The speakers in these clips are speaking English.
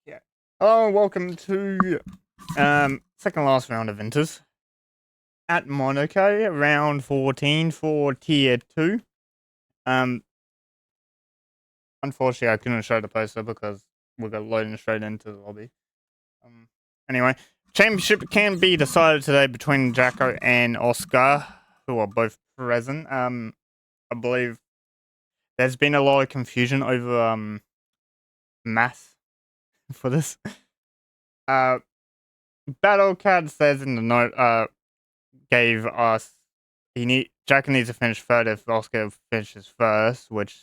Yeah. Hello and welcome to second last round of Inters at Monaco, round 14 for tier 2. Um Unfortunately I couldn't show the poster because we got loading straight into the lobby. Anyway, championship can be decided today between Jacko and Oscar, who are both present. I believe there's been a lot of confusion over math for this. Uh Battlecat says in the note gave us Jacko needs to finish third if Oscar finishes first, which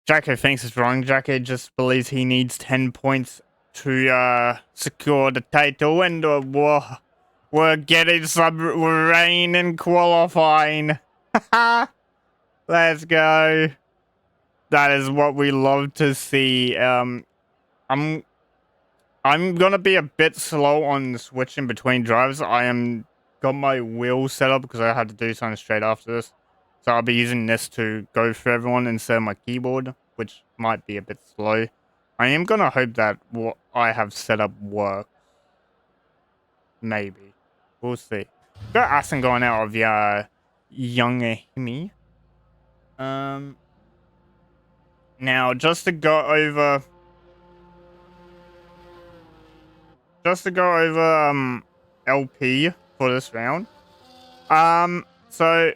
Jacko thinks is wrong. Jacko just believes he needs 10 points to secure the title, and we're getting some rain in qualifying. Let's go. That is what we love to see. I'm gonna be a bit slow on switching between drives. Got my wheel set up because I had to do something straight after this. So I'll be using this to go through everyone instead of my keyboard, which might be a bit slow. I am gonna hope that what I have set up works. Maybe. We'll see. Got Aston going out of young Himi. Now just to go over LP for this round. So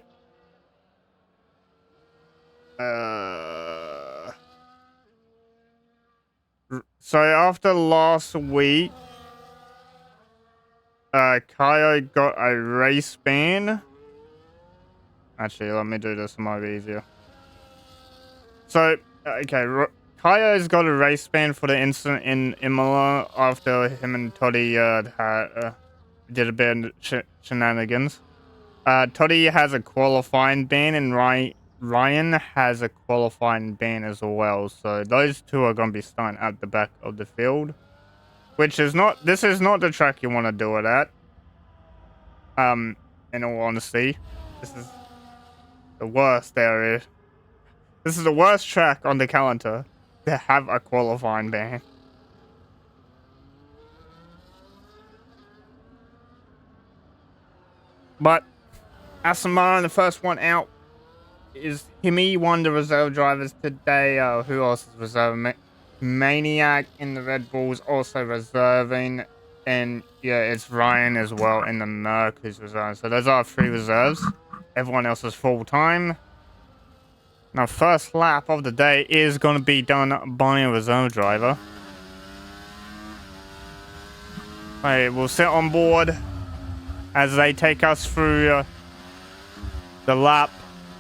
after last week, Kaio got a race ban. Actually, let me do this, it might be easier. So, okay, Kaio's got a race ban for the incident in Imola after him and Toddy did a bit of shenanigans. Toddy has a qualifying ban, and Ryan has a qualifying ban as well. So those two are going to be starting at the back of the field, which is not. This is not the track you want to do it at. In all honesty, this is the worst area. This is the worst track on the calendar to have a qualifying ban. But Aston Martin, the first one out, is Himi, one of the reserve drivers today. Who else is reserving? Maniac in the Red Bulls also reserving. And yeah, it's Ryan as well in the Merc who's reserving. So those are 3 reserves. Everyone else is full time. Now, first lap of the day is going to be done by a reserve driver. We'll sit on board as they take us through the lap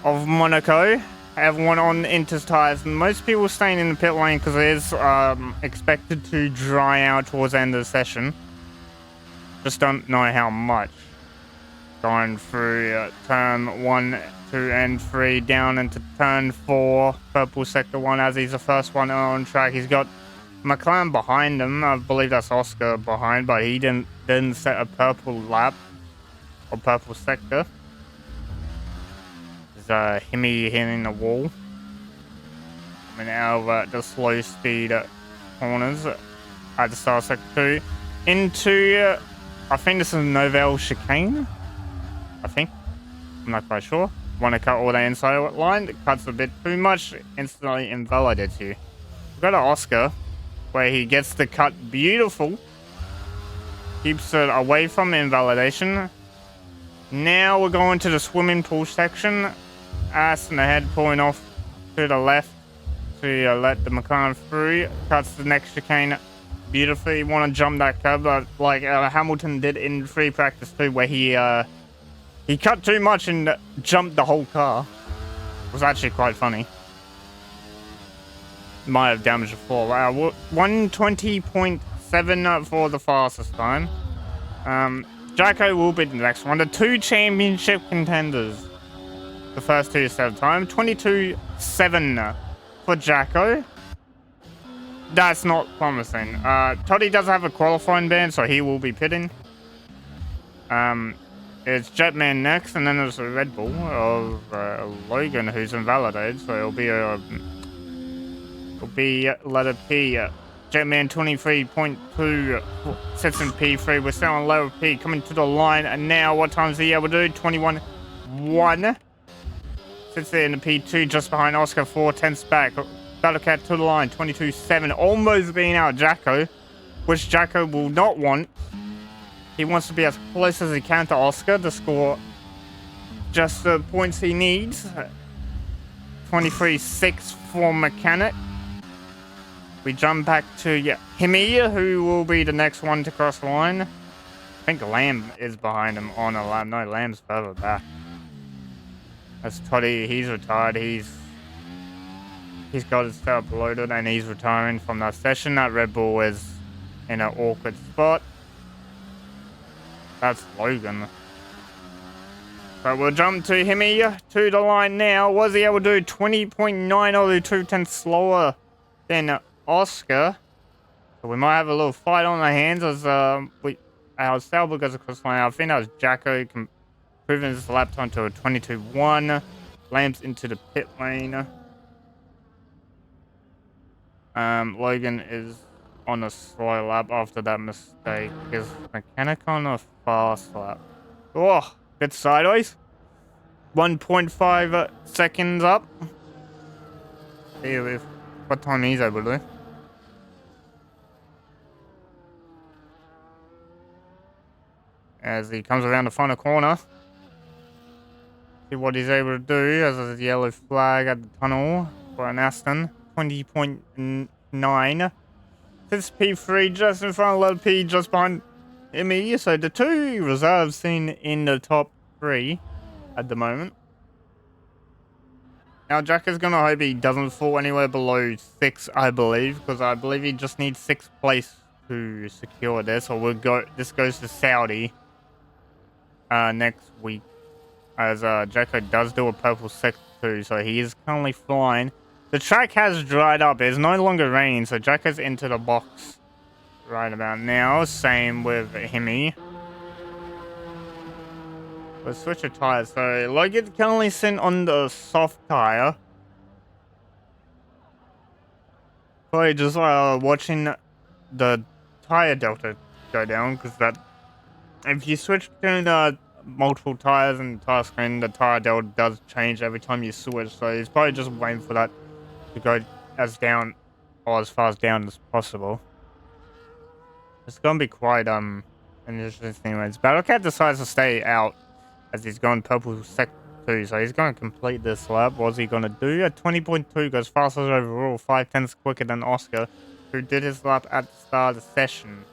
of Monaco. Everyone on Inter's tires. Most people staying in the pit lane because it is expected to dry out towards the end of the session. Just don't know how much. Going through turn 1, 2, and 3 down into turn 4. Purple sector 1 as he's the first one on track. He's got McLaren behind him. I believe that's Oscar behind, but he didn't set a purple lap or purple sector. Himi hitting the wall. Coming out of the slow speed corners at the start of sector 2 into I think this is a Novell chicane. I'm not quite sure. Want to cut all the inside line? It cuts a bit too much. Instantly invalidates you. We go to Oscar, where he gets the cut beautiful. Keeps it away from invalidation. Now we're going to the swimming pool section. Aston ahead, pulling off to the left to let the McLaren through. Cuts the next chicane beautifully. Want to jump that curb, but like Hamilton did in free practice too, where he cut too much and jumped the whole car. It was actually quite funny. Might have damaged the floor. 120.7 for the fastest time. Jacko will be the next one. The 2 championship contenders. The first 2 set of time. 22.7 for Jacko. That's not promising. Toddy does have a qualifying ban, so he will be pitting. It's Jetman next, and then there's a Red Bull of Logan, who's invalidated. So it'll be letter P, Jetman 23.2 sits in P3. We're still on lower P, coming to the line. And now, what time is he able to do? 21.1. Sits there in the P2, just behind Oscar, 4/10ths back. Battlecat to the line, 22.7. Almost being out Jacko, which Jacko will not want. He wants to be as close as he can to Oscar to score just the points he needs. 23.6 for Mechanic. We jump back to Himi, who will be the next one to cross the line. I think Lamb is behind him on a lap. No, Lamb's further back. That's Toddy. He's retired. He's got his setup loaded and he's retiring from that session. That Red Bull is in an awkward spot. That's Logan. So we'll jump to Himi to the line now. Was he able to do 20.9 or 2/10 slower than Oscar? So we might have a little fight on our hands as our Sauber goes across the line. I think that was Jacko improving his lap time to a 22.1. Lambs into the pit lane. Logan is on a slow lap after that mistake. Is Mechanic on a fast lap? Oh, bit sideways. 1.5 seconds up. See what time he's able to do. As he comes around the final corner. See what he's able to do as a yellow flag at the tunnel for an Aston. 20.9. This P3 just in front of Level P, just behind me. So the two reserves seen in the top 3 at the moment. Now Jack is gonna hope he doesn't fall anywhere below 6, I believe, because I believe he just needs 6th place to secure this, or this goes to Saudi next week, as Jacko does do a purple sector too, so he is currently flying. The track has dried up. It's no longer raining, so Jacko's into the box right about now. Same with Himi. Let's switch the tires. So Logan currently sitting on the soft tire. Probably just watching the tire delta go down, because that if you switch between multiple tires and tire screen, the tire delta does change every time you switch. So he's probably just waiting for that to go as down or as far as down as possible. It's gonna be quite interesting. Anyways, Battlecat decides to stay out as he's going purple sector 2, so he's gonna complete this lap. What's he gonna do? At 20.2 goes fastest overall, 5/10ths quicker than Oscar, who did his lap at the start of the session.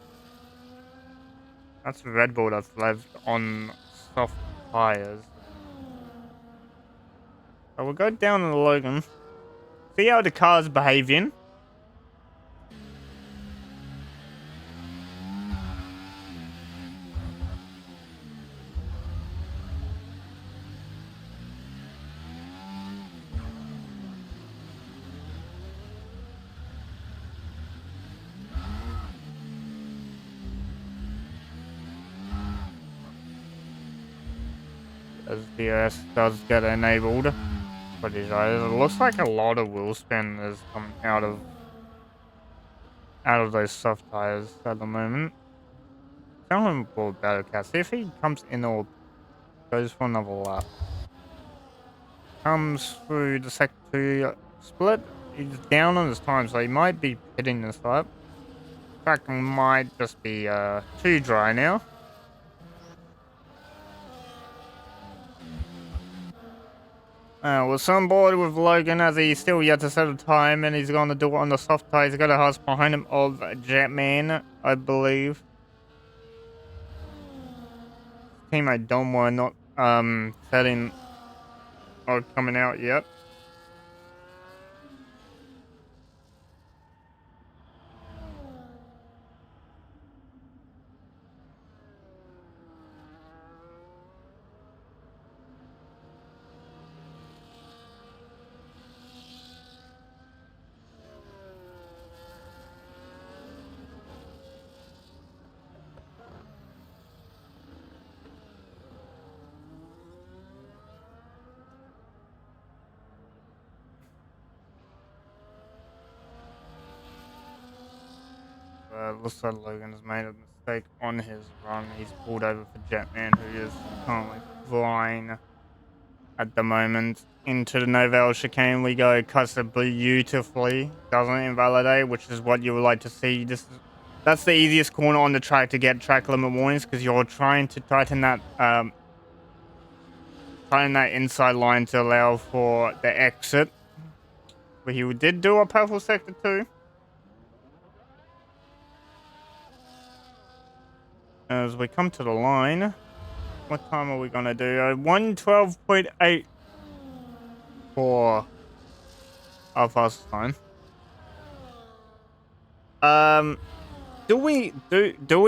That's Red Bull that's left on soft tires. So we'll go down to the Logan. See how the car's behaving. As DRS does get enabled. But it looks like a lot of wheel spin is coming out of those soft tires at the moment. Tell him for Battlecat. See if he comes in or goes for another lap. Comes through the sector 2 split. He's down on his time, so he might be hitting this lap. Track might just be too dry now. We're still on board with Logan as he's still yet to set a time, and he's going to do it on the soft tires. He's got a house behind him of Jetman, I believe. Teammate Domwa not setting or coming out yet. looks like Logan's made a mistake on his run. He's pulled over for Jetman, who is currently flying at the moment. Into the Novell chicane we go, cuts it beautifully, doesn't invalidate, which is what you would like to see. That's the easiest corner on the track to get track limit warnings, because you're trying to tighten that inside line to allow for the exit. But he did do a purple sector too. As we come to the line, what time are we gonna do? 1:12.8 for our fast time. Do we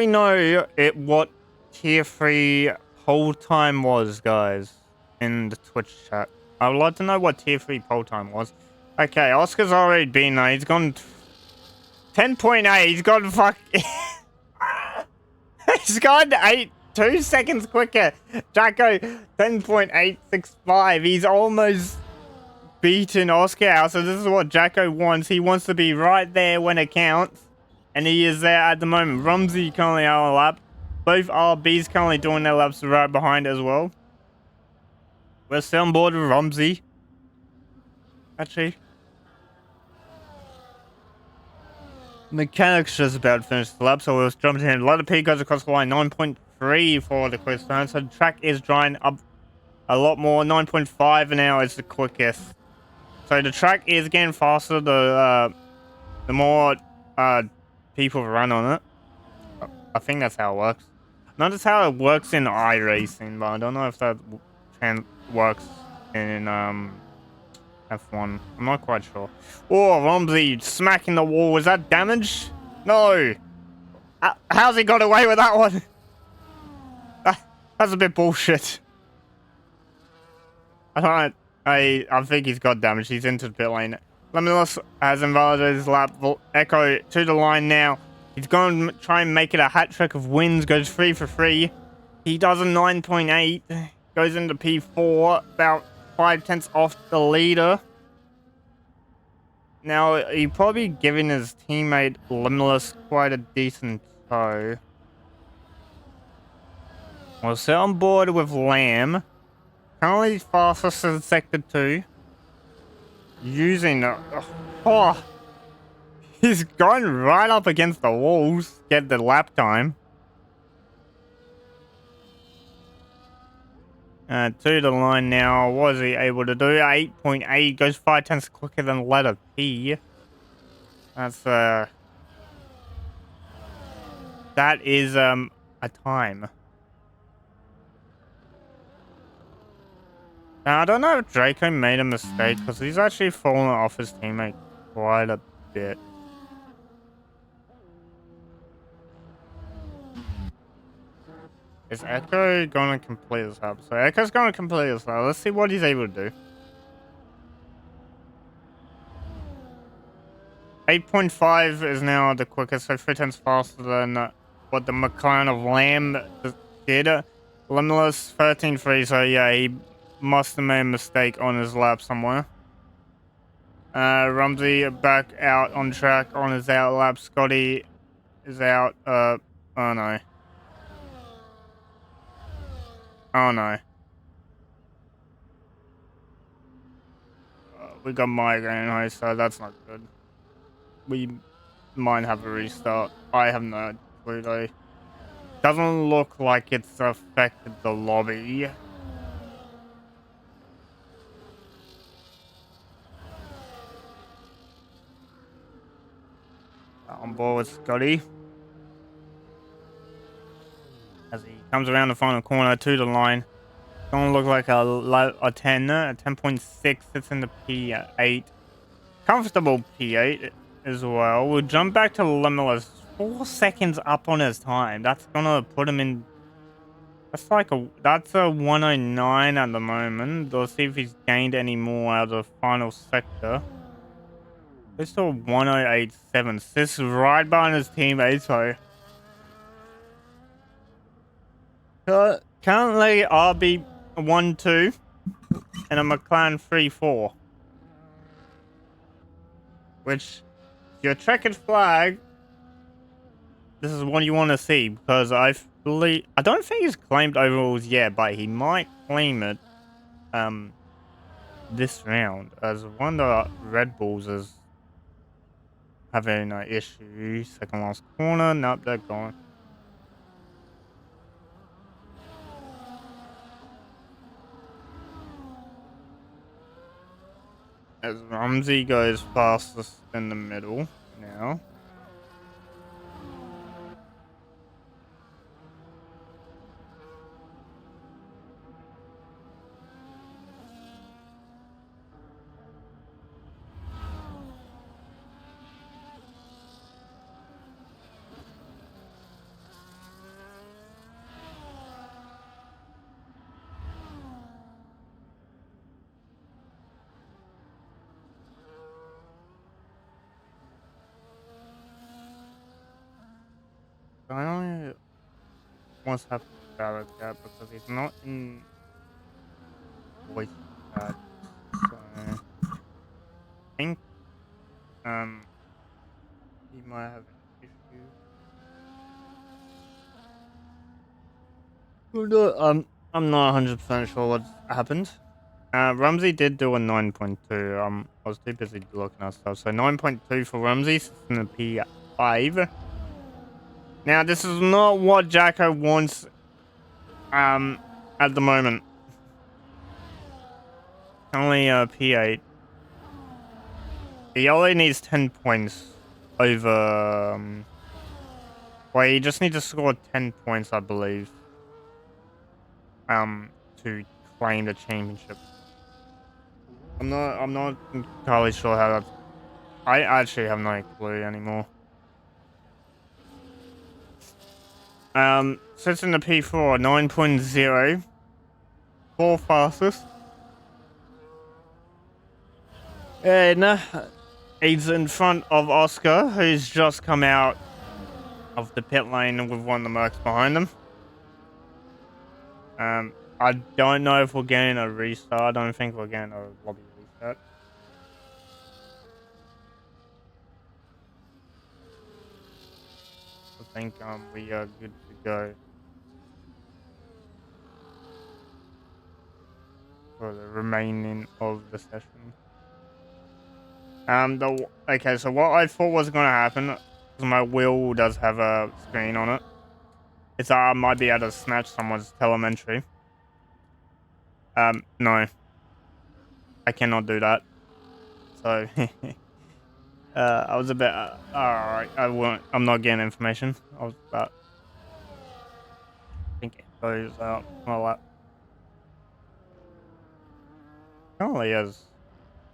know what tier 3 poll time was, guys, in the Twitch chat? I would like to know what tier 3 poll time was. Okay, Oscar's already been there. He's gone 10.8. He's gone he's gone 2 seconds quicker. Jacko 10.865. He's almost beaten Oscar out. So this is what Jacko wants. He wants to be right there when it counts. And he is there at the moment. Rumsey currently out on a lap. Both RBs currently doing their laps right behind as well. We're still on board with Rumsey. Actually. Mechanics just about to finish the lap, so we'll jump in. A lot of P goes across the line. 9.3 for the quick turn. So the track is drying up a lot more. 9.5 an hour is the quickest. So the track is getting faster the more people run on it. I think that's how it works. Not how it works in iRacing, but I don't know if that works in F1. I'm not quite sure. Oh, Rumsey smacking the wall. Was that damage? No. How's he got away with that one? That's a bit bullshit. I think he's got damage. He's into the pit lane. Lemilus has invalidated his lap. Echo to the line now. He's going to try and make it a hat trick of wins. Goes 3 for 3. He does a 9.8. Goes into P4. About 5/10 off the leader. Now, he probably giving his teammate Lemilus quite a decent tow. We'll sit on board with Lamb. Currently fastest in Sector 2. Using... he's going right up against the walls. Get the lap time. To the line now. What is he able to do? 8.8. Goes 5/10 quicker than letter P. That's that is a time. Now, I don't know if Draco made a mistake, because he's actually fallen off his teammate quite a bit. Is Echo going to complete this lap? So Echo's going to complete this lap. Let's see what he's able to do. 8.5 is now the quickest, so 3/10 faster than what the McLaren of Lamb did. Lemilus 13.3, so yeah, he must have made a mistake on his lap somewhere. Rumsey back out on track on his out lap. Scotty is out. Oh no. Oh no. We got migraine, so that's not good. We might have a restart. I have no clue though. Doesn't look like it's affected the lobby. On board with Scotty. As he comes around the final corner to the line. Gonna look like a 10. A 10.6 sits in the P8. Comfortable P8 as well. We'll jump back to Lemilus. 4 seconds up on his time. That's gonna put him in... That's a 109 at the moment. Let's see if he's gained any more out of the final sector. It's still 1087. This is right behind his teammate, so... Currently, RB 1-2 and a McLaren 3-4. Which, your checkered flag this is what you want to see, because I don't think he's claimed overalls yet, but he might claim it this round, as one of the Red Bulls is having an issue. Second last corner, nope, they're gone. As Rumsey goes fastest in the middle now. I only once have to valid that because he's not in voice chat. So I think he might have an issue. I'm not 100% sure what happened. Rumsey did do a 9.2. I was too busy looking at stuff. So 9.2 for Rumsey in the P5. Now this is not what Jacko wants at the moment. Only P8. He only needs 10 points over well, he just needs to score 10 points, I believe. To claim the championship. I'm not entirely sure how that. I actually have no clue anymore. Sits in the P4, 9.0. 4 fastest. And he's in front of Oscar, who's just come out of the pit lane with one of the Mercs behind him. I don't know if we're getting a restart. I don't think we're getting a lobby reset. I think we are good to go for the remaining of the session. Okay, so what I thought was gonna happen, because my wheel does have a screen on it, is I might be able to snatch someone's telemetry. No. I cannot do that. So, I was a bit, alright, I'm not getting information. I was about, I think it goes out, all that. Currently has,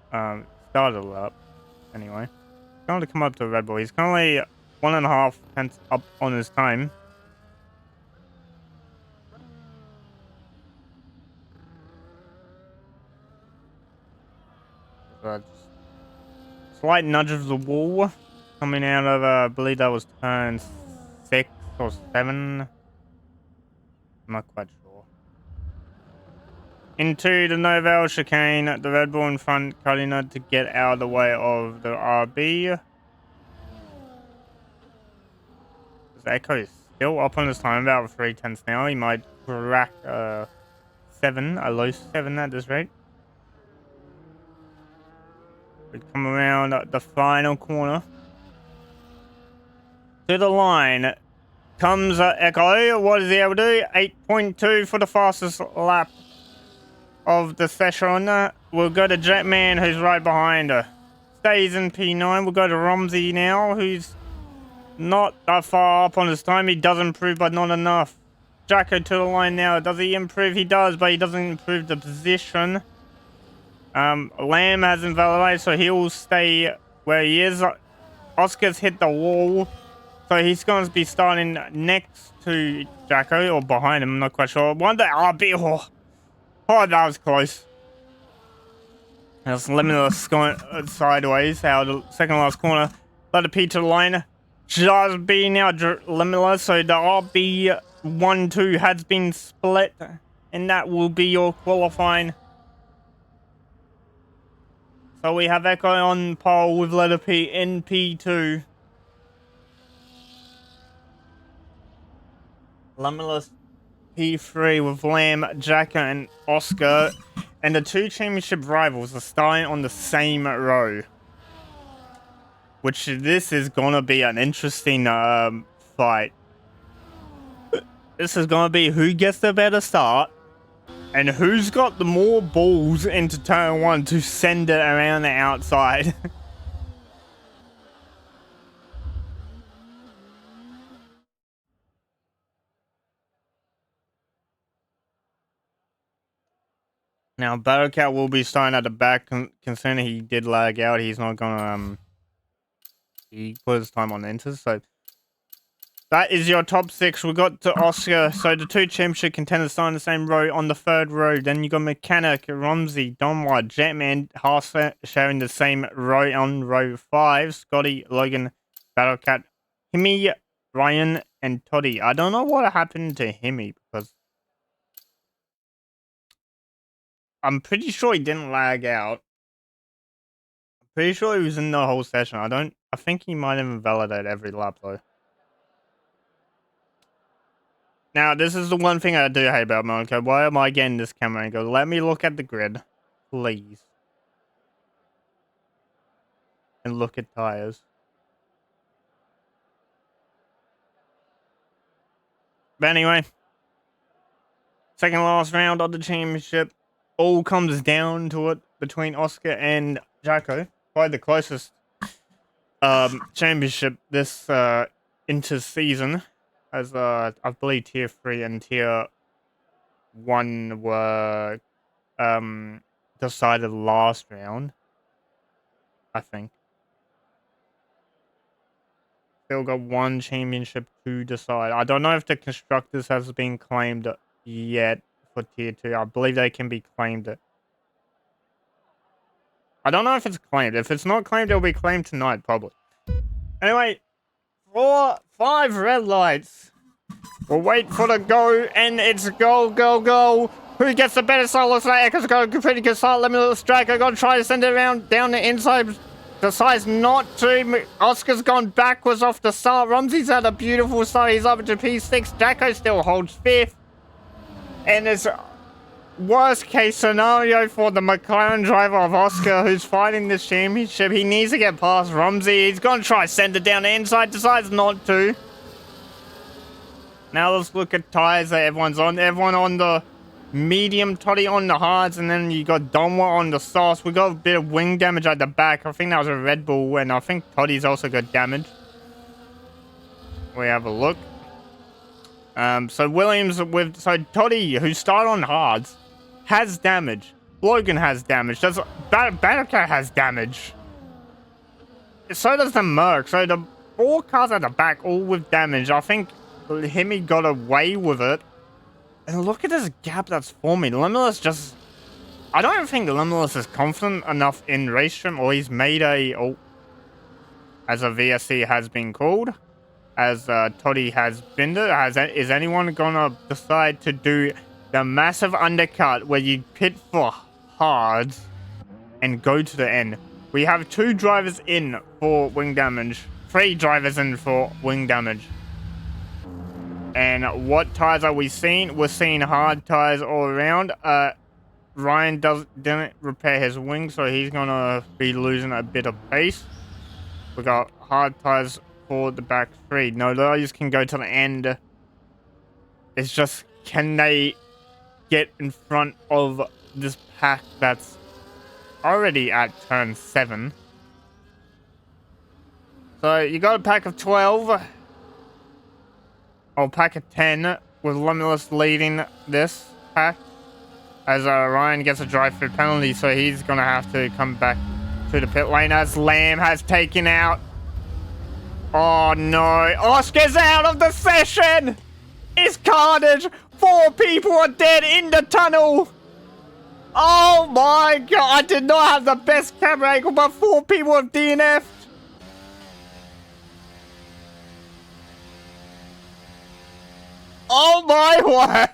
started up, anyway. Going to come up to Red Bull. He's currently 1.5 tenths up on his time. Slight nudge of the wall coming out of, I believe that was turn 6 or 7. I'm not quite sure. Into the Novell chicane, the Red Bull in front cutting it to get out of the way of the RB. Echo is still up on his time, about 3 tenths now. He might crack a low 7 at this rate. We come around the final corner. To the line comes Echo. What is he able to do? 8.2 for the fastest lap of the session. We'll go to Jetman, who's right behind her. Stays in P9. We'll go to Rumsey now, who's not that far up on his time. He does improve, but not enough. Jacko to the line now. Does he improve? He does, but he doesn't improve the position. Lamb hasn't validated, so he'll stay where he is. Oscar's hit the wall, so he's going to be starting next to Jacko, or behind him, I'm not quite sure. One day, oh, that was close. That's Limitless going sideways out of the second last corner. Let it P to the line. Just being out Limitless, so the RB1-2 has been split, and that will be your qualifying. So we have Echo on pole with letter P in P2. Lemurless P3 with Lamb, Jacko, and Oscar. And the two championship rivals are starting on the same row. Which this is gonna be an interesting fight. This is gonna be who gets the better start. And who's got the more balls into turn 1 to send it around the outside. Now, Battlecat will be starting at the back, considering he did lag out. He's not gonna, he put his time on enter, so. That is your top 6. We got to Oscar, so the two championship contenders starting the same row on the 3rd row. Then you got Mechanic, Romsey, Donwad, Jetman, Haas sharing the same row on row 5. Scotty, Logan, Battlecat, Himi, Ryan, and Toddy. I don't know what happened to Himi, because I'm pretty sure he didn't lag out. I'm pretty sure he was in the whole session. I think he might have invalidated every lap, though. Now, this is the one thing I do hate about Monaco. Why am I getting this camera angle? Let me look at the grid, please. And look at tires. But anyway, second last round of the championship. All comes down to it between Oscar and Jacko. Probably the closest championship this inter-season. As I believe tier 3 and tier 1 were decided last round. I think. Still got one championship to decide. I don't know if the constructors has been claimed yet for tier 2. I believe they can be claimed. I don't know if it's claimed. If it's not claimed, it'll be claimed tonight, probably. Anyway, 5 red lights. We'll wait for the go, and it's go, go, go. Who gets the better start? Looks like Echo's got a pretty good start. Let me little striker. Gonna try to send it around down the inside. Decides not to. Oscar's gone backwards off the start. Rumsey's had a beautiful start. He's up to P6. Jacko still holds 5th. And it's worst case scenario for the McLaren driver of Oscar who's fighting this championship. He needs to get past Rumsey. He's gonna try to send it down the inside. Decides not to. Now let's look at tires that everyone's on. Everyone on the medium, Toddy on the hards, and then you got Donwa on the sauce. We got a bit of wing damage at the back. I think that was a Red Bull, and I think Toddy's also got damage. We have a look. So Williams so Toddy, who started on hards, has damage. Logan has damage. Battlecat has damage. So does the Merc. So the 4 cars at the back, all with damage. I think Himi got away with it. And look at this gap that's forming. Limitless just... I don't think Limitless is confident enough in race trim, or he's made a... Oh, as a VSC has been called. As Toddy has been there. Is anyone gonna decide to do the massive undercut where you pit for hards and go to the end? We have 2 drivers in for wing damage. 3 drivers in for wing damage. And what tires are we seeing? We're seeing hard tires all around. Ryan didn't repair his wing, so he's gonna be losing a bit of pace. We got hard tires for the back 3. No, those can go to the end. It's just, can they get in front of this pack that's already at turn 7? So you got a pack of 12. Or pack of 10 with Limitless leading this pack. As Ryan gets a drive-through penalty, so he's going to have to come back to the pit lane as Lamb has taken out. Oh no, Oscar's out of the session! It's carnage! 4 people are dead in the tunnel! Oh my god, I did not have the best camera angle, but 4 people have DNF'd. Oh my word!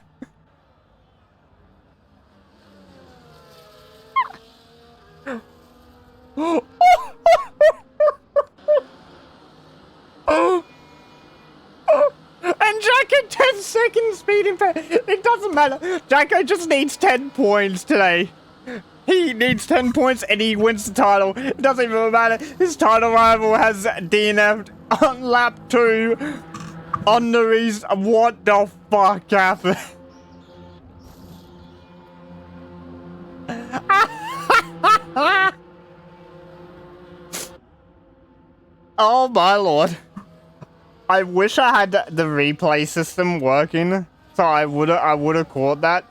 And Jack in 10 second speed in it doesn't matter. Jacko just needs 10 points today. He needs 10 points and he wins the title. It doesn't even matter. His title rival has DNF'd on lap 2 on the restart. What the fuck happened? Oh my lord. I wish I had the replay system working, so I would've caught that.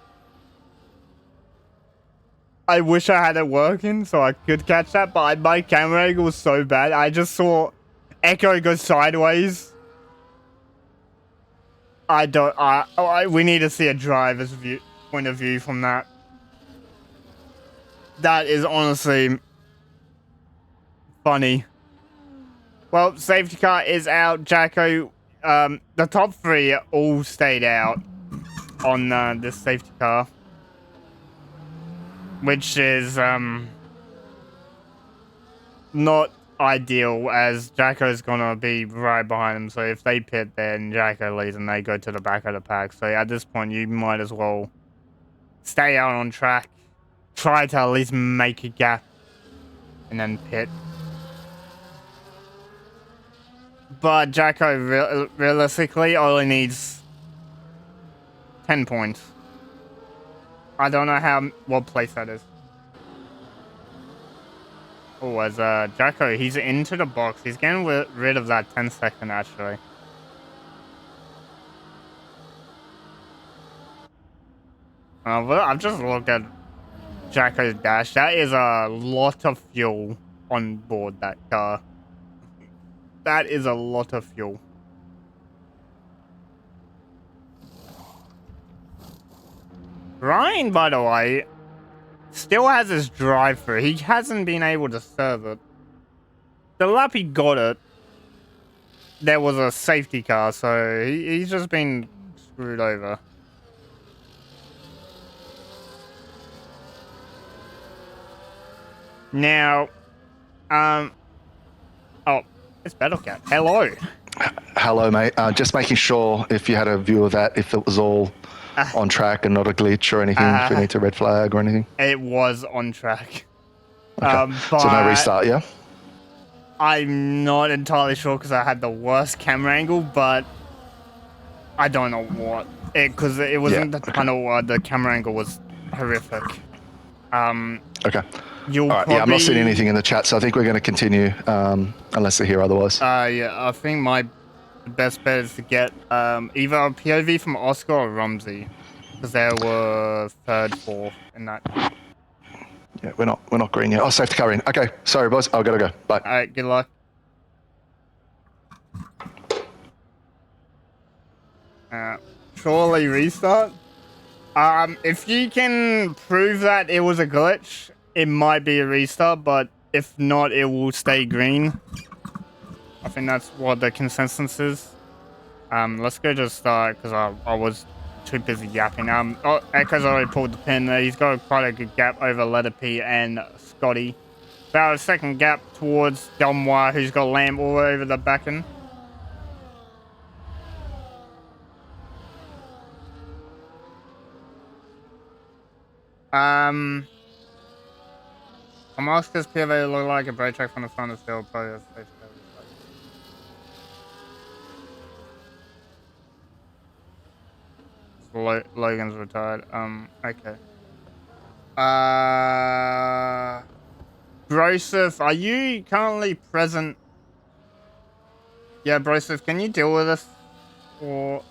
I wish I had it working so I could catch that, but my camera angle was so bad. I just saw Echo go sideways. We need to see a driver's point of view from that. That is honestly funny. Well, safety car is out. Jacko, the top 3 all stayed out on this safety car, which is not ideal, as Jacko's gonna be right behind him. So if they pit, then Jacko leads and they go to the back of the pack. So at this point, you might as well stay out on track, try to at least make a gap, and then pit. But Jacko realistically only needs 10 points. I don't know what place that is. Oh, as Jacko, he's into the box. He's getting rid of that 10-second actually. Well, I've just looked at Jacko's dash. That is a lot of fuel on board that car. That is a lot of fuel. Ryan, by the way, still has his drive-through. He hasn't been able to serve it. The lap he got it, there was a safety car, so he's just been screwed over. Now, oh, it's Battlecat. Hello. Hello, mate. Just making sure if you had a view of that, if it was all on track and not a glitch or anything, if we need to red flag or anything. It was on track. Okay. So no restart, yeah? I'm not entirely sure because I had the worst camera angle, but I don't know what. Because it wasn't the tunnel, the camera angle was horrific. Okay. All right, yeah, I'm not seeing anything in the chat, so I think we're going to continue unless they hear otherwise. Yeah, I think my best bet is to get either a POV from Oscar or Rumsey, because they were 3rd, 4th in that. Yeah, we're not green yet. Oh, safety car in. Okay, sorry, boys. I've got to go. Bye. All right, good luck. Surely restart. If you can prove that it was a glitch, it might be a restart, but if not, it will stay green. I think that's what the consensus is. Let's go to start, because I was too busy yapping. Echo's already pulled the pin there. He's got quite a good gap over Letter P and Scotty. About a second gap towards Delmoire, who's got Lamb all over the back end. Oscar's POV look like a brake track from the front of still probably Logan's retired. Okay. Broseph, are you currently present? Yeah, Broseph, can you deal with this? Or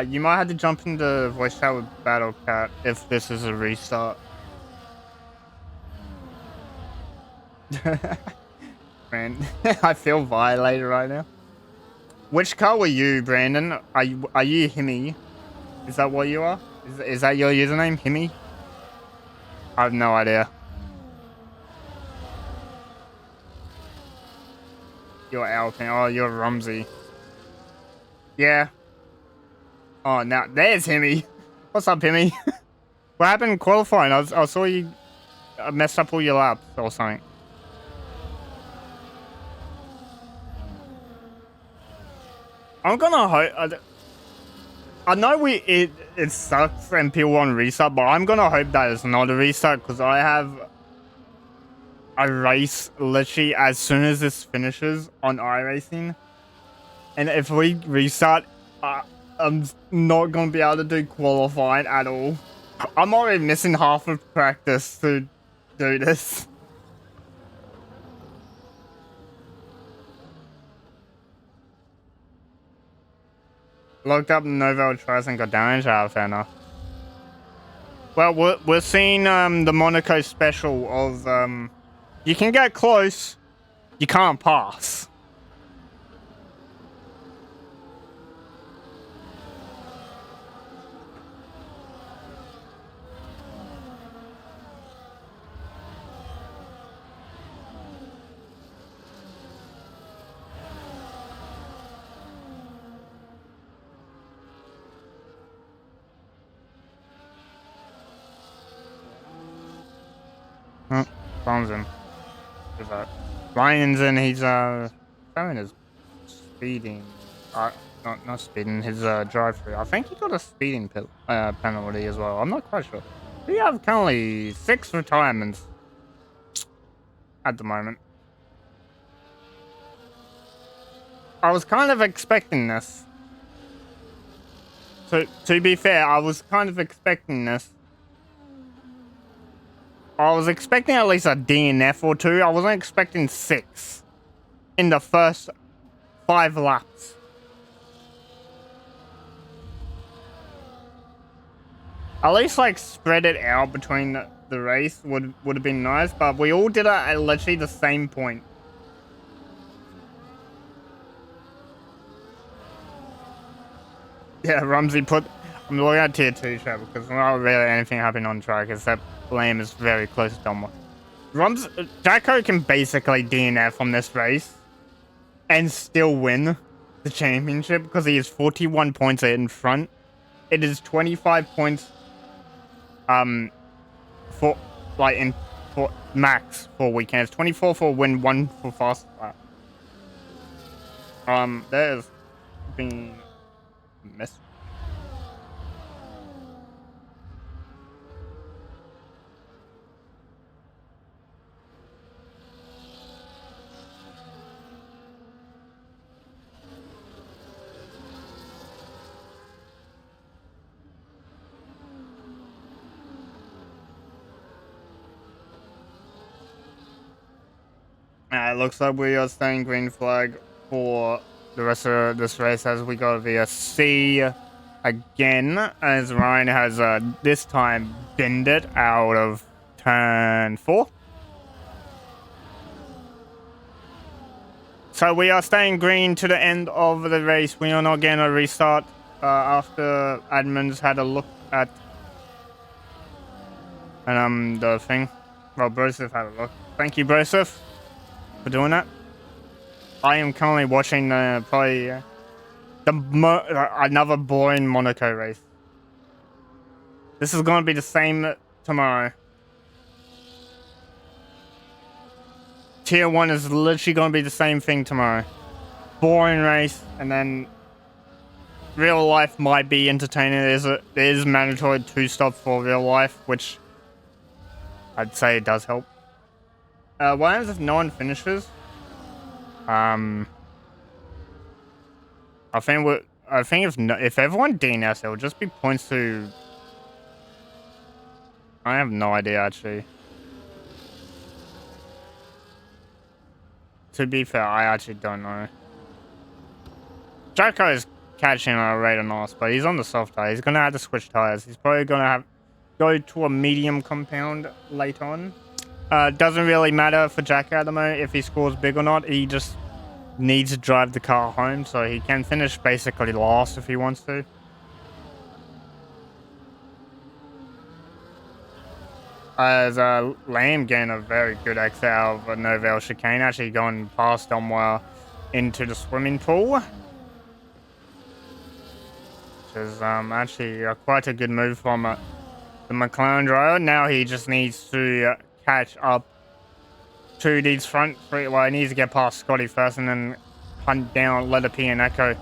you might have to jump into voice chat with Battlecat if this is a restart. Man, I feel violated right now. Which car were you, Brandon? Are you Himmy? Is that what you are? Is that your username, Himmy? I have no idea. You're Alpin. Oh, you're Rumsey. Yeah. Oh, now there's Himmy. What's up, Himmy? What happened in qualifying? I saw you messed up all your laps or something. I'm gonna hope. I know it sucks and people want restart, but I'm gonna hope that it's not a restart because I have a race literally as soon as this finishes on iRacing, and if we restart, I'm not gonna be able to do qualifying at all. I'm already missing half of practice to do this. Looked up Novel tries and got damaged. Fair enough. Well, we're seeing the Monaco special of you can get close, you can't pass. Bombs him. Ryan's in. He's showing his speeding. Not speeding. His drive-through. I think he got a speeding penalty as well. I'm not quite sure. We have currently 6 retirements at the moment. I was kind of expecting this. To be fair, I was kind of expecting this. I was expecting at least a DNF or 2. I wasn't expecting 6 in the first 5 laps. At least like spread it out between the race would have been nice, but we all did it at literally the same point. Yeah, Rumsey put. I'm looking at tier 2 chat because not really anything happening on track except Lamb is very close to Donmar. Jacko can basically DNF from this race and still win the championship because he is 41 points in front. It is 25 points for max for weekends. 24 for win, 1 for fast lap. There's been missed. It looks like we are staying green flag for the rest of this race as we go via C again, as Ryan has this time binned it out of turn 4. So we are staying green to the end of the race. We are not going to restart after admins had a look at the thing. Well, Broseph had a look. Thank you, Broseph, for doing that. I am currently watching probably another boring Monaco race. This is going to be the same tomorrow. Tier 1 is literally going to be the same thing tomorrow. Boring race, and then real life might be entertaining. There is mandatory 2-stop for real life, which I'd say it does help. What happens if no one finishes? I think if everyone DNS, it will just be points to. I have no idea actually. To be fair, I actually don't know. Jacko is catching a rate on us, but he's on the soft tire. He's gonna have to switch tires. He's probably gonna go to a medium compound late on. Doesn't really matter for Jacko at the moment if he scores big or not. He just needs to drive the car home, so he can finish basically last if he wants to. As Lamb getting a very good exit out of a Novell chicane, actually going past Donwell into the swimming pool. Which is actually quite a good move from the McLaren driver. Now he just needs to catch up to these front three. Well, he needs to get past Scotty first and then hunt down Leather P and Echo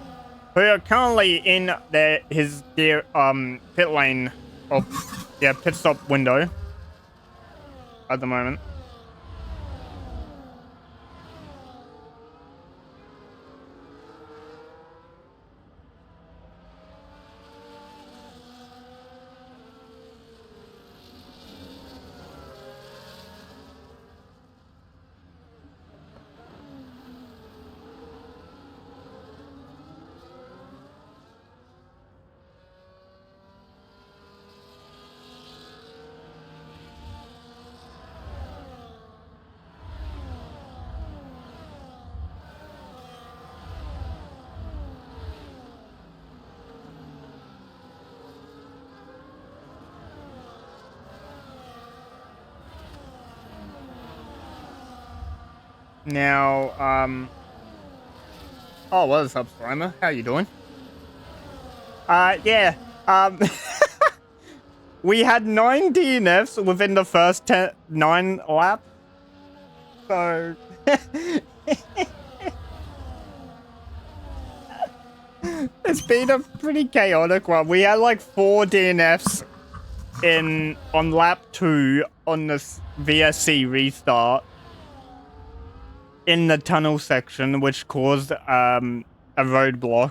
We are currently in his pit lane, or yeah, pit stop window at the moment. Now, oh, what's up, Slimer? How you doing? Yeah, we had 9 DNFs within the first 9 laps. So, it's been a pretty chaotic one. We had like 4 DNFs on lap 2 on this VSC restart in the tunnel section, which caused a roadblock,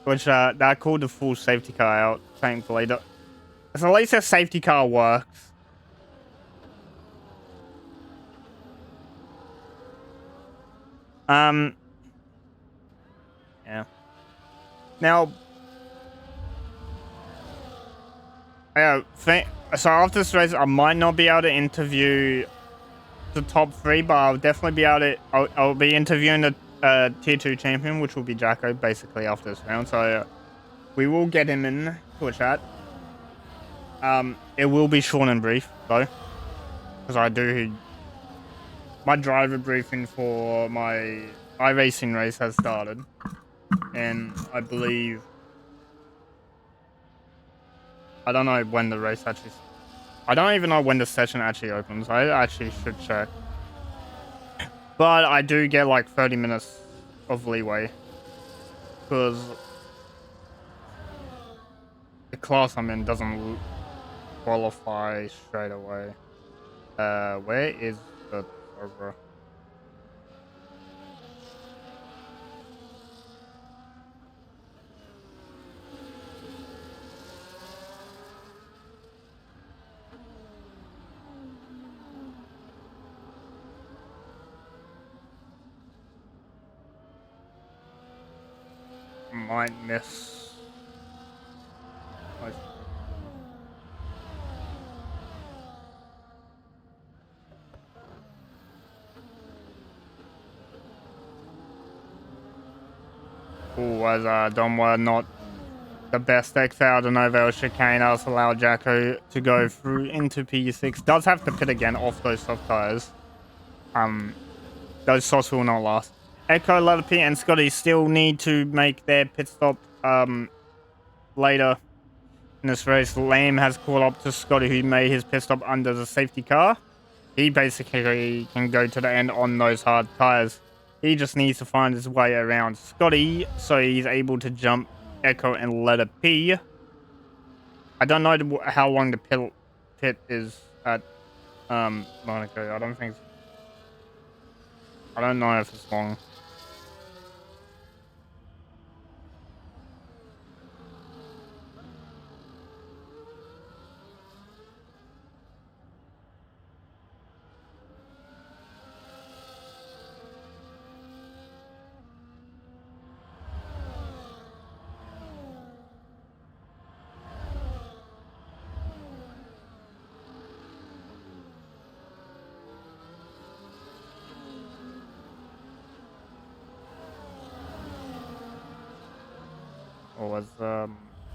which that called the full safety car out. Thankfully, so at least the safety car works. Yeah. Now, so after this race, I might not be able to interview the top 3, but I'll definitely be able to. I'll be interviewing the tier 2 champion, which will be Jacko, basically after this round. So we will get him in to a chat. It will be short and brief though, because I do. My driver briefing for my iRacing race has started, and I believe I don't know when the race actually. I don't even know when the session actually opens. I actually should check. But I do get like 30 minutes of leeway, because the class I'm in doesn't qualify straight away. Where is the server? Might miss. Oh, as Domwa not the best X out of Novell chicane, also allow Jacko to go through into P6. Does have to pit again off those soft tires. Those softs will not last. Echo, Leatherpy, and Scotty still need to make their pit stop later in this race. Lamb has caught up to Scotty, who made his pit stop under the safety car. He basically can go to the end on those hard tires. He just needs to find his way around Scotty, so he's able to jump Echo and Letter P. I don't know how long the pit is at Monaco. I don't know if it's long.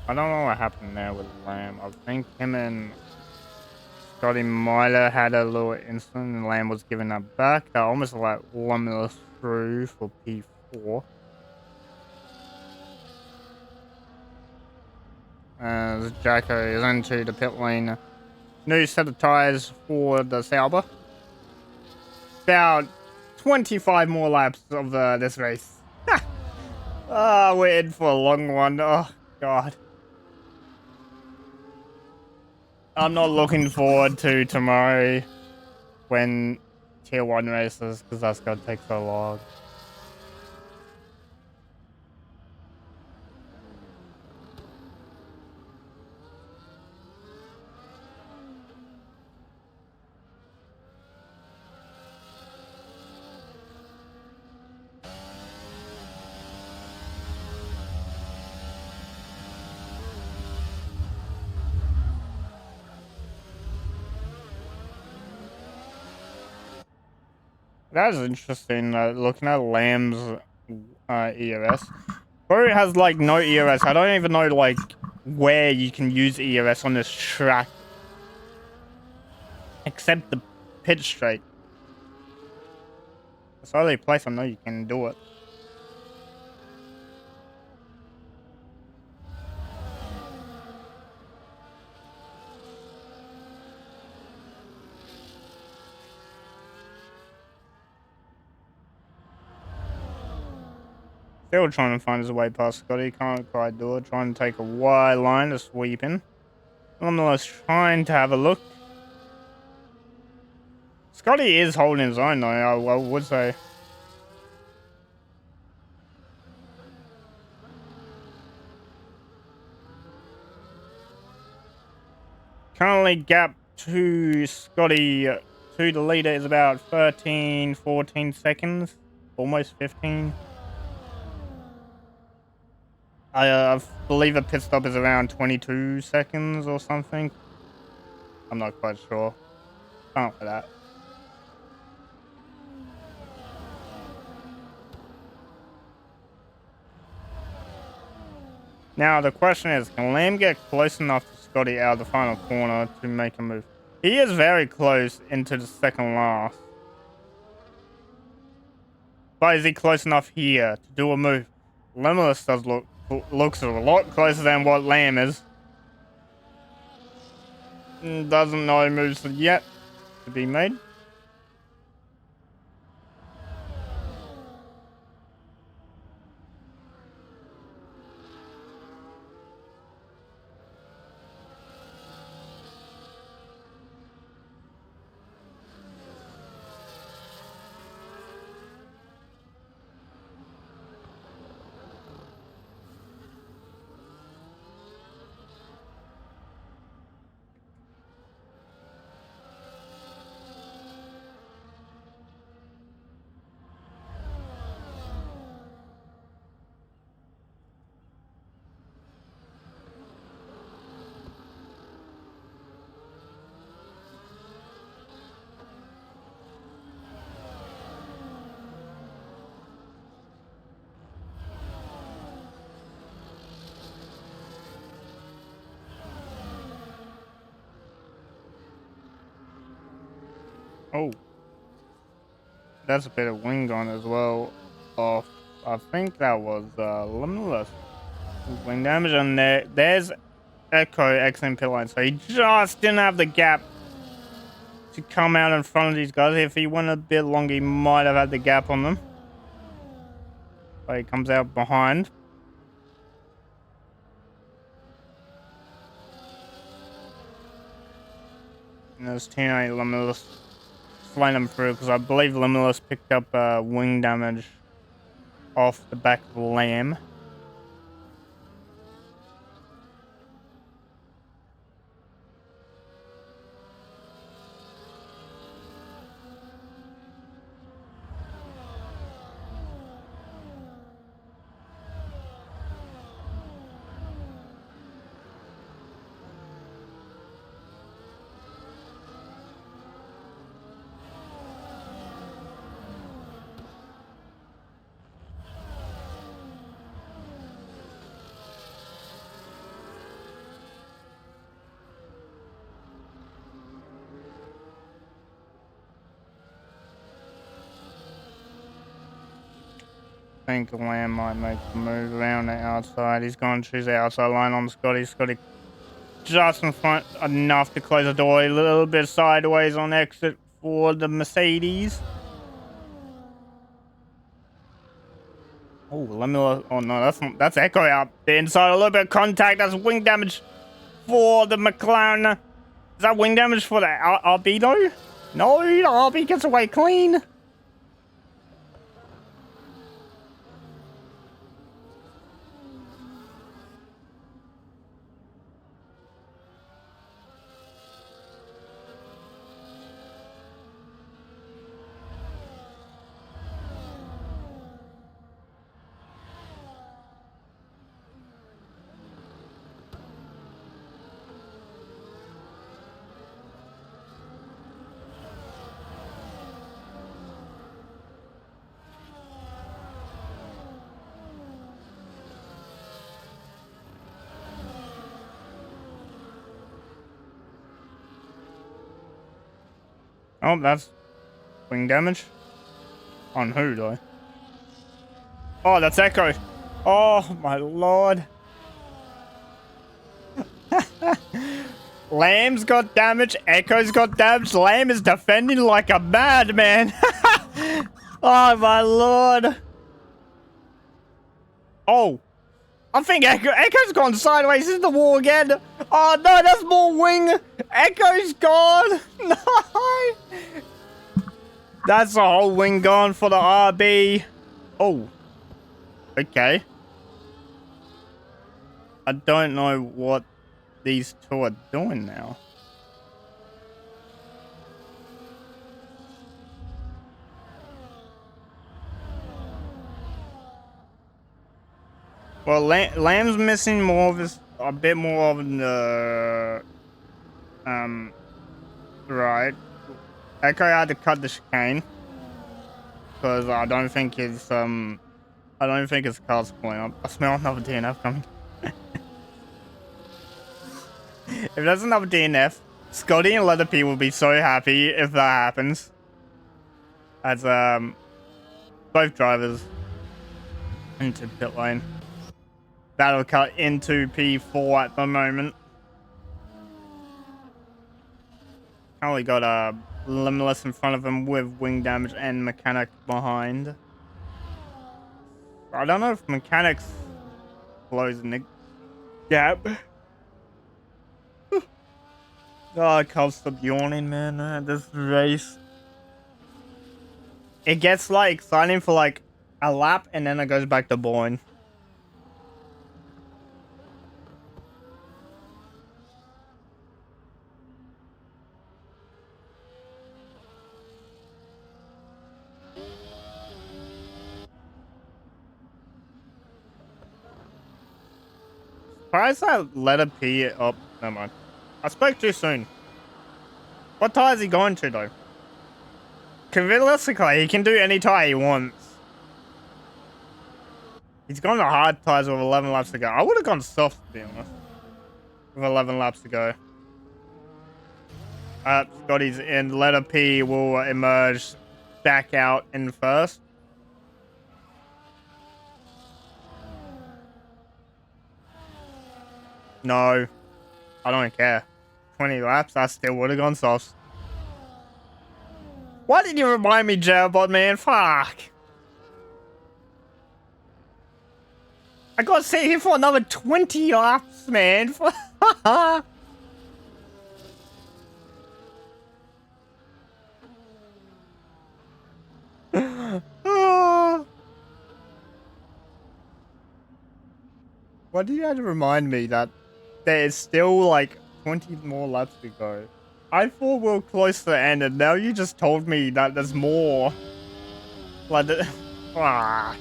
I don't know what happened there with Lamb. I think him and Scotty Myler had a little incident and Lamb was giving that back. That almost like lumbered us through for P4. As Jacko is into the pit lane. New set of tires for the Sauber. About 25 more laps of this race. We're in for a long one. Oh, God. I'm not looking forward to tomorrow when Tier 1 races, because that's going to take so long. That is interesting, looking at Lamb's ERS. Bro has, like, no ERS. I don't even know, like, where you can use ERS on this track. Except the pit straight. That's the only place I know you can do it. Still trying to find his way past Scotty. Can't quite do it. Trying to take a wide line to sweep in. Nonetheless, trying to have a look. Scotty is holding his own, though, I would say. Currently, gap to Scotty to the leader is about 13, 14 seconds. Almost 15. I believe a pit stop is around 22 seconds or something. I'm not quite sure. Can't for that. Now, the question is, can Lamb get close enough to Scotty out of the final corner to make a move? He is very close into the second last. But is he close enough here to do a move? Limitless looks a lot closer than what Lamb is. Doesn't know moves yet to be made. Oh. That's a bit of wing on as well. Off. I think that was Limitless. Wing damage on there. There's Echo exiting pit line. So he just didn't have the gap to come out in front of these guys. If he went a bit longer, he might have had the gap on them. But he comes out behind. And there's teammate Limitless flying him through, because I believe Limitless picked up wing damage off the back of Lamb. I think Lamb might make the move around the outside. He's going to choose the outside line on Scotty. Scotty just in front enough to close the door. A little bit sideways on exit for the Mercedes. Oh, let me look. Oh no, that's Echo out the inside. A little bit of contact. That's wing damage for the McLaren. Is that wing damage for the RB though? No, the RB gets away clean. Oh, that's wing damage. On who though? Oh, that's Echo. Oh my lord. Lamb's got damage. Echo's got damage. Lamb is defending like a madman. Oh my lord. Oh. I think Echo's gone sideways into the wall again. Oh no, that's more wing. Echo's gone. No. That's the whole wing gone for the RB. Oh. Okay. I don't know what these two are doing now. Well, Lamb's missing more of his, a bit more of the, right. Echo had to cut the chicane because I don't think his car's pulling up. I smell another DNF coming. If there's another DNF, Scotty and Leatherpea will be so happy if that happens. As both drivers into pit lane. That'll cut into P4 at the moment. Only got a Limitless in front of him with wing damage and Mechanic behind. I don't know if Mechanic's closing the gap. Oh, I can't stop yawning, man. This race. It gets like exciting for like a lap and then it goes back to boring. Surprised I let a P up. Never mind. I spoke too soon. What tire is he going to though? Realistically, he can do any tire he wants. He's gone to hard tires with 11 laps to go. I would have gone soft to be honest. With 11 laps to go. Scotty's in. Letter P will emerge back out in first. No. I don't care. 20 laps, I still would have gone soft. Why did you remind me, Jailbot, man? Fuck. I gotta sit here for another 20 laps, man. Why do you have to remind me that there is still like 20 more laps to go? I thought we were close to the end, and now you just told me that there's more. Like, why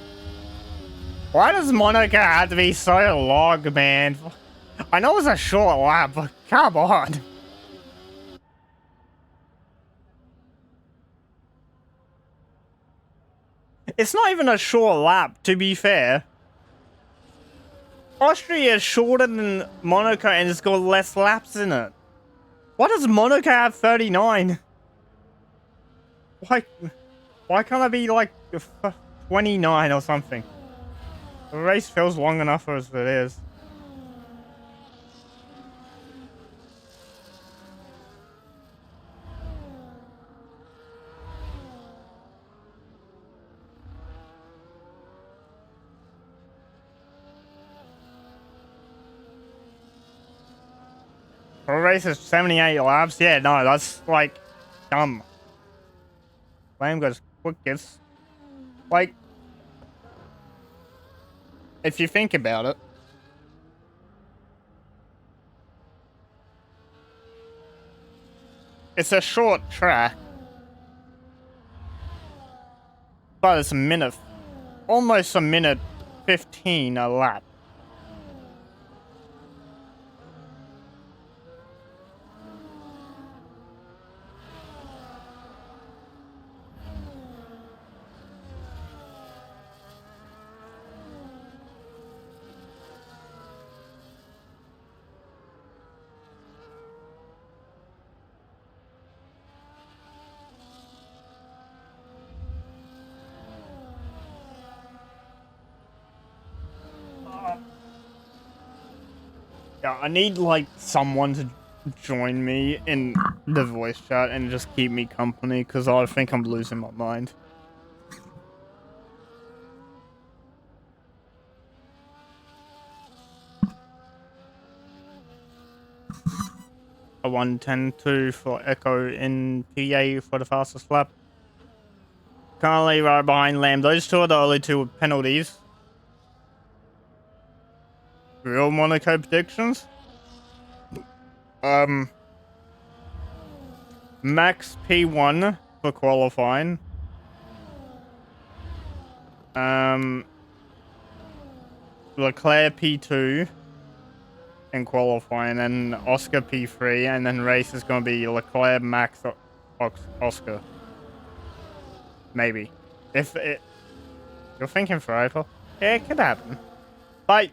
does Monaco have to be so long, man? I know it's a short lap, but come on. It's not even a short lap, to be fair. Austria is shorter than Monaco and it's got less laps in it. Why does Monaco have 39? Why can't I be like 29 or something? The race feels long enough as it is. For a race is 78 laps? Yeah, no, that's like dumb. Flame goes quickest. Like, if you think about it, it's a short track, but it's almost a minute 15 a lap. Yeah, I need like someone to join me in the voice chat and just keep me company because I think I'm losing my mind. A 110.2 for Echo in PA for the fastest lap. Currently right behind Lamb. Those two are the only two with penalties. Real Monaco predictions? Max P1 for qualifying. Leclerc P2 in qualifying, and Oscar P3, and then race is going to be Leclerc, Max, Oscar. Maybe. If it... You're thinking for April? Yeah, it could happen. Like,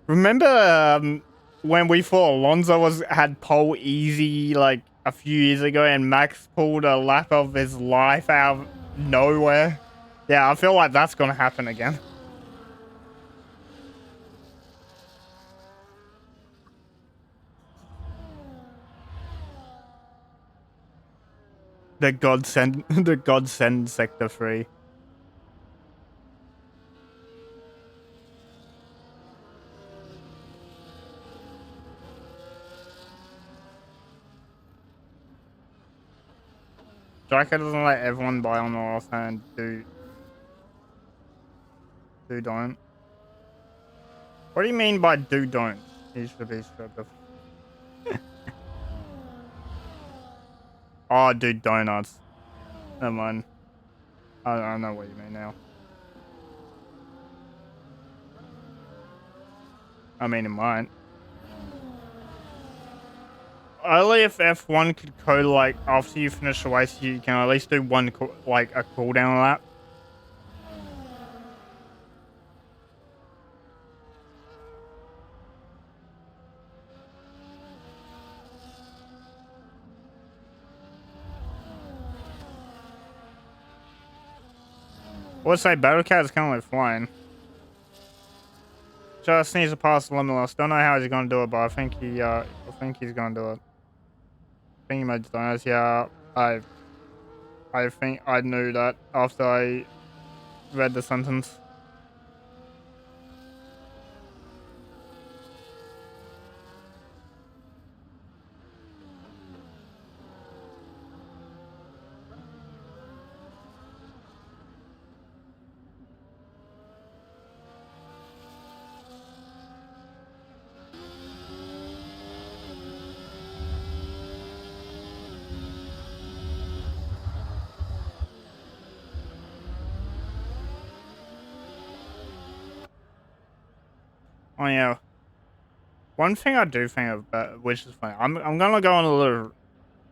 remember when we thought Alonso had pole easy like a few years ago and Max pulled a lap of his life out of nowhere? Yeah, I feel like that's going to happen again. The godsend sector 3. Striker doesn't let everyone buy on the last hand. Don't. What do you mean by don't? He should be stripped of. Oh, dude, donuts. Never mind. I know what you mean now. I mean, it might. Only if F1 could code, like, after you finish the race, you can at least do one, like, a cooldown lap. Let's say Battlecat is kind of like flying. Just needs to pass the limitless. Don't know how he's gonna do it, but I think he's gonna do it. I think he made donuts. Yeah, I think I knew that after I read the sentence. Oh yeah. One thing I do think of, which is funny, I'm gonna go on a little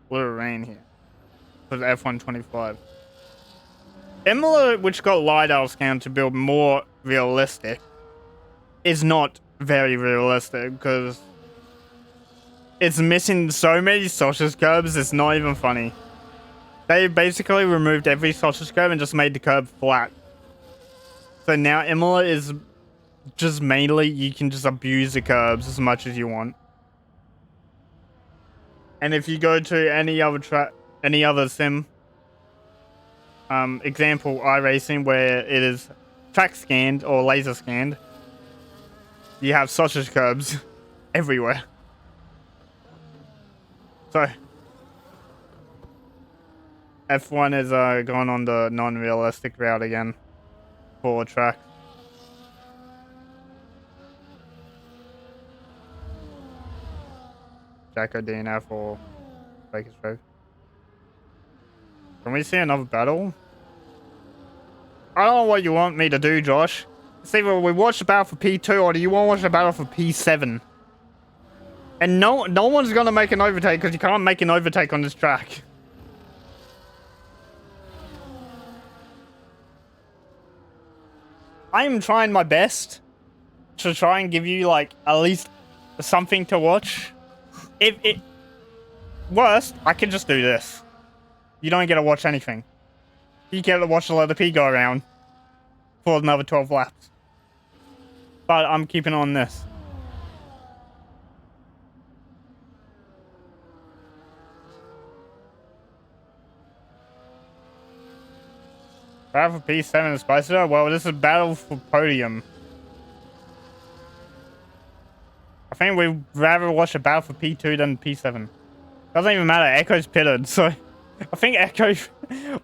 rain here for the F125. Imola, which got LiDAR scan to build more realistic, is not very realistic because it's missing so many sausage curbs. It's not even funny. They basically removed every sausage curb and just made the curb flat. So now Imola is just mainly you can just abuse the curbs as much as you want. And if you go to any other sim, example iRacing where it is track scanned or laser scanned, you have sausage curbs everywhere. So F1 is gone on the non-realistic route again for track. Jacko DNF or Baker's Road. Can we see another battle? I don't know what you want me to do, Josh. It's either we watch the battle for P2 or do you want to watch the battle for P7? And no one's gonna make an overtake because you can't make an overtake on this track. I am trying my best to try and give you like at least something to watch. If it worst, I can just do this. You don't get to watch anything. You get to watch the letter P go around for another 12 laps. But I'm keeping on this. Battle for P7 is spicy. Well, this is a battle for podium. I think we'd rather watch a battle for P2 than P7. Doesn't even matter. Echo's pitted, so I think Echo.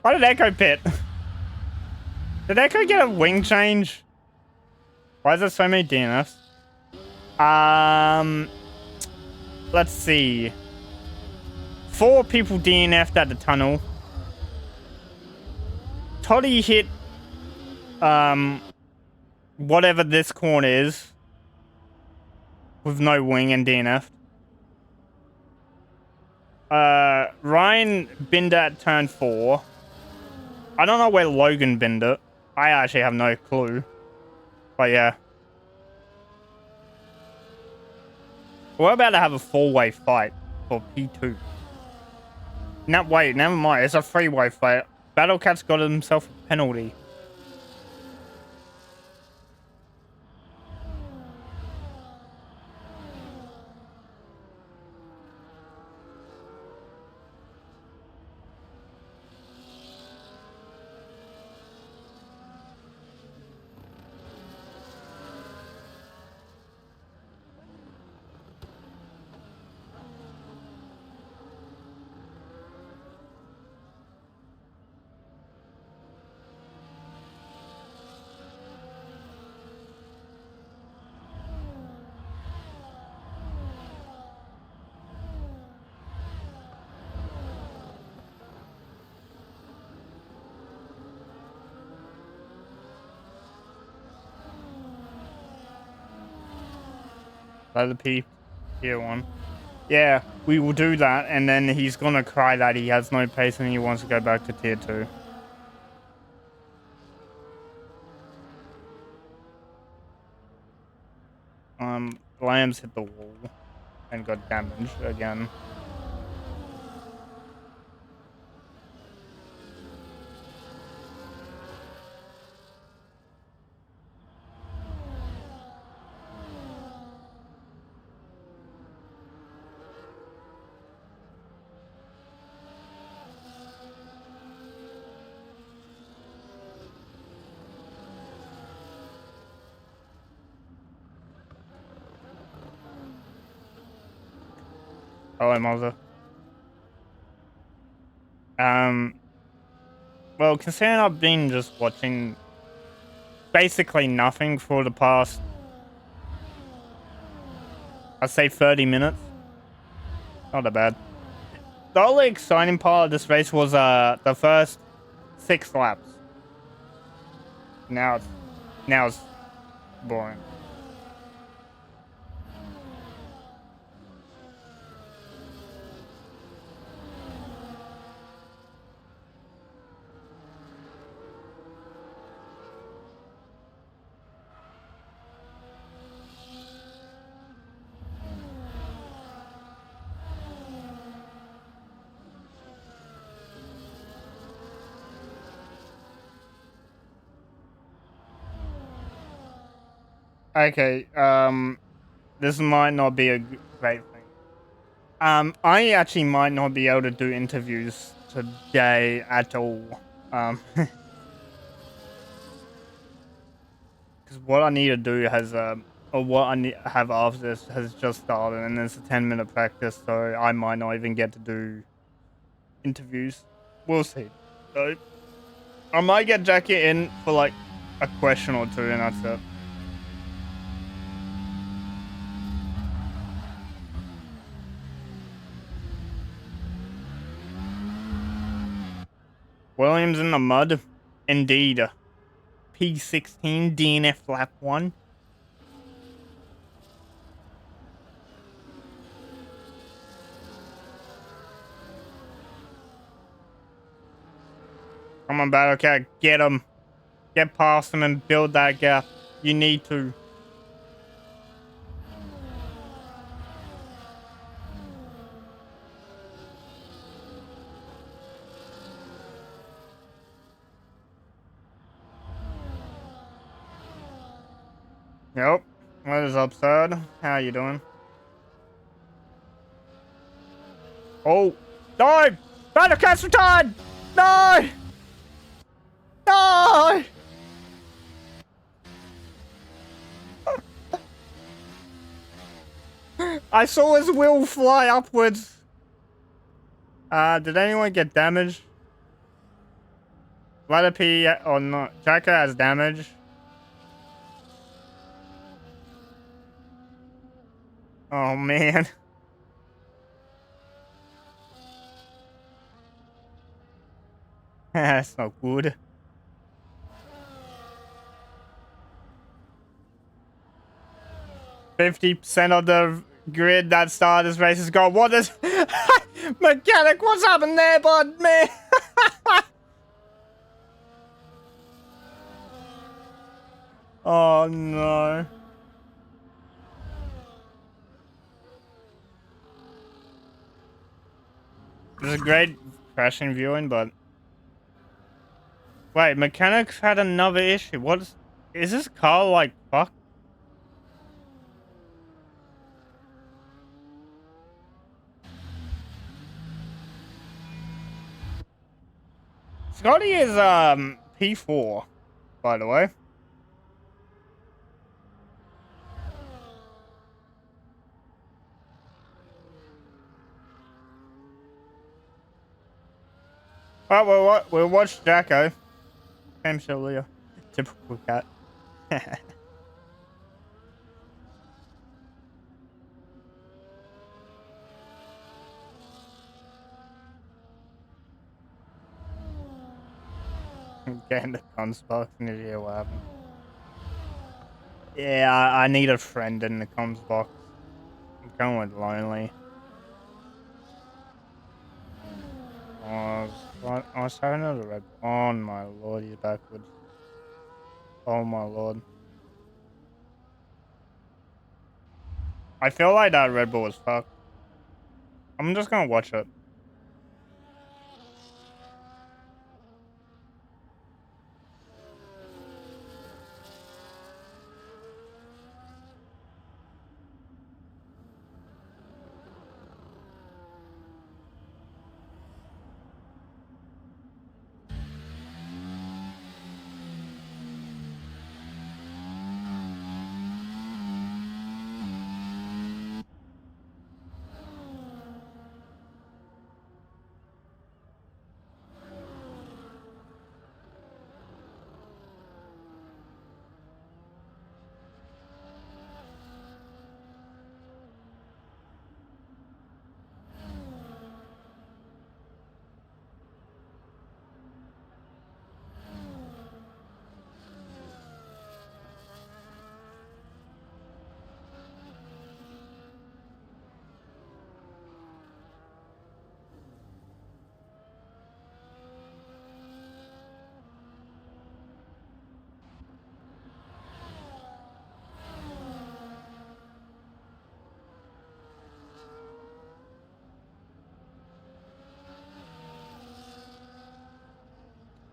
Why did Echo pit? Did Echo get a wing change? Why is there so many DNFs? Let's see. 4 people DNF'd at the tunnel. Toddy hit whatever this corner is with no wing and DNF'd. Ryan binned at turn 4. I don't know where Logan binned it. I actually have no clue. But yeah. We're about to have a 4-way fight for P2. No, wait, never mind. It's a 3-way fight. Battlecat's got himself a penalty. The P tier 1. Yeah, we will do that, and then he's gonna cry that he has no pace and he wants to go back to tier 2. Lambs hit the wall and got damaged again. Hello, mother. Well, considering I've been just watching basically nothing for the past, I'd say 30 minutes. Not that bad. The only exciting part of this race was the first 6 laps. Now it's boring. Okay, this might not be a great thing. I actually might not be able to do interviews today at all. Because what I need to do has or what have after this has just started, and it's a 10-minute practice, so I might not even get to do interviews. We'll see. So I might get Jackie in for like a question or two, and that's it. Williams in the mud, indeed. P16 DNF lap 1. Come on, Battle Cat, get him. Get past him and build that gap. You need to. Yep. What is up, sir? How you doing? Oh, no! Battle Cat's retired! No! No! I saw his wheel fly upwards. Did anyone get damaged? Ladder P or not? Jacko has damage. Oh man. That's not good. 50% of the grid that started this race is gone. What is mechanic? What's happened there, bud? Man. Oh no. This is great crashing viewing, but wait, mechanics had another issue. What is this car like? Fuck. Scotty is P4, by the way. Oh, we'll watch Jacko. I'm sure typical cat. Getting the guns box and hear what happened. Yeah, I need a friend in the comms box. I'm going with Lonely. Oh, I was having another red. Oh my lord, he's backwards. Oh my lord. I feel like that Red Bull was fucked. I'm just gonna watch it.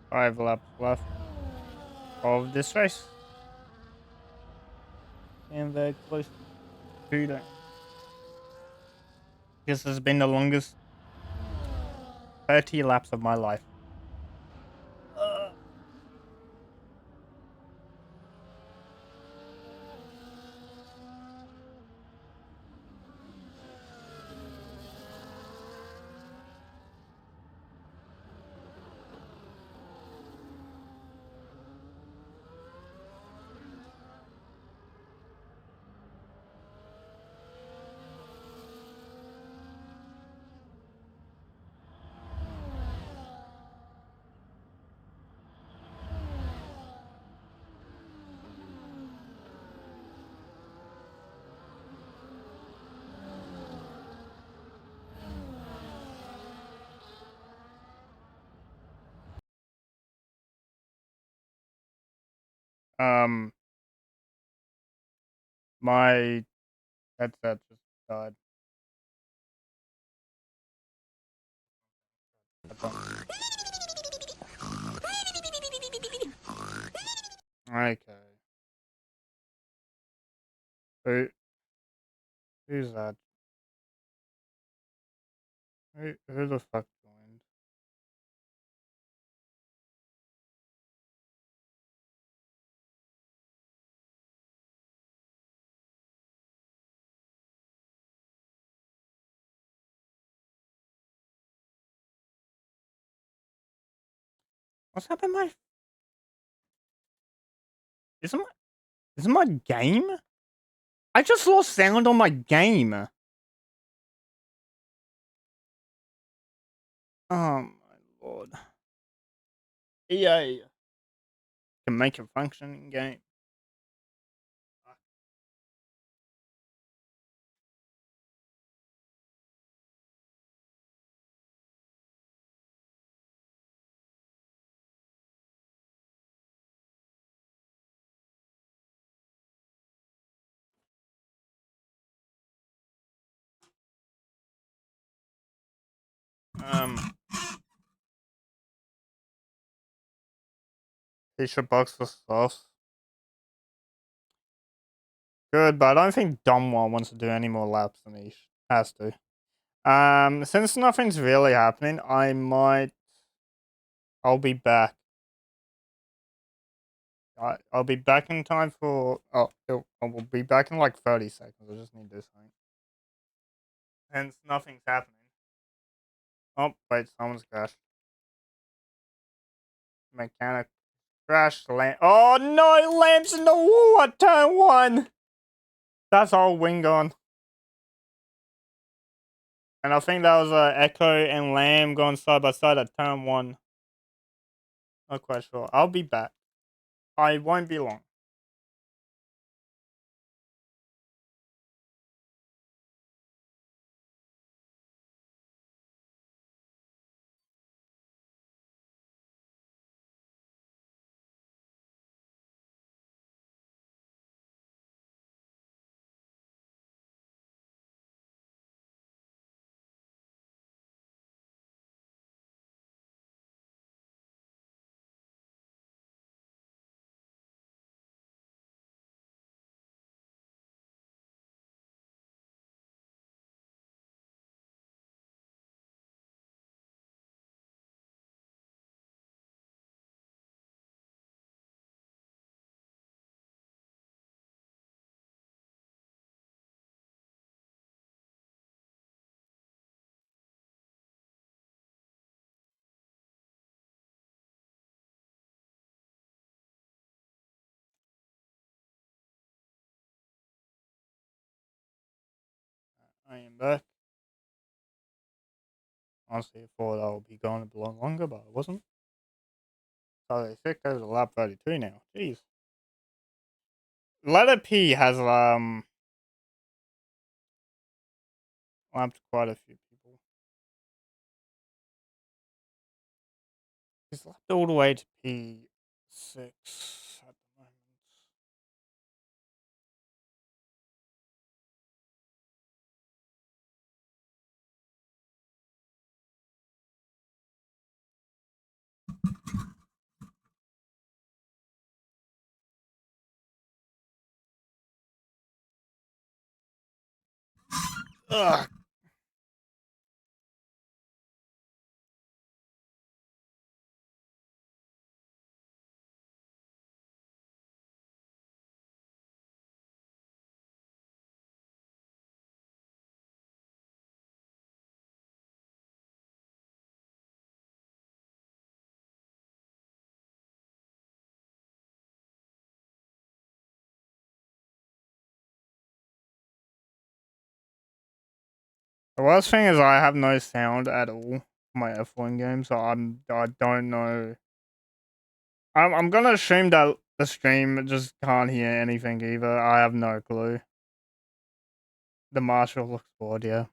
Five laps left of this race. And very close to that. This has been the longest 30 laps of my life. Um, my headset just died. Okay. Who, who's that? Who the fuck joined? What's happened? Isn't my isn't my game? I just lost sound on my game. Oh my lord. EA can make a functioning game. Um, T-shirt box for sauce. Good, but I don't think Domwa wants to do any more laps than he has to. Since nothing's really happening, I'll be back. I'll be back in time for. I will be back in like 30 seconds. I just need to do something. Hence, nothing's happening. Oh, wait, someone's crashed. Mechanic crash. Oh no, lamps in the wall at turn 1. That's all wing gone. And I think that was Echo and Lamb going side by side at turn 1. Not quite sure. I'll be back. I won't be long. I am back. Honestly, I thought I would be going a lot longer, but I wasn't. So they think there's a lap 32 now. Jeez. Letter P has lapped quite a few people. He's lapped all the way to P6 at the moment. Ugh. The worst thing is I have no sound at all for my F1 game, so I don't know. I'm gonna assume that the stream just can't hear anything either. I have no clue. The marshal looks bored, yeah.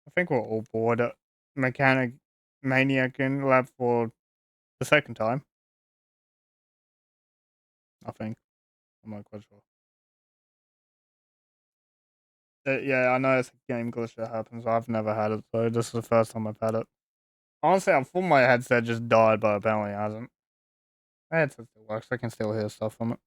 I think we're all bored. Mechanic Maniac in lab for the second time. I think. I'm not quite sure. Yeah, I know it's a game glitch that happens. I've never had it, so this is the first time I've had it. Honestly, I thought my headset just died, but apparently it hasn't. My headset still works. I can still hear stuff from it.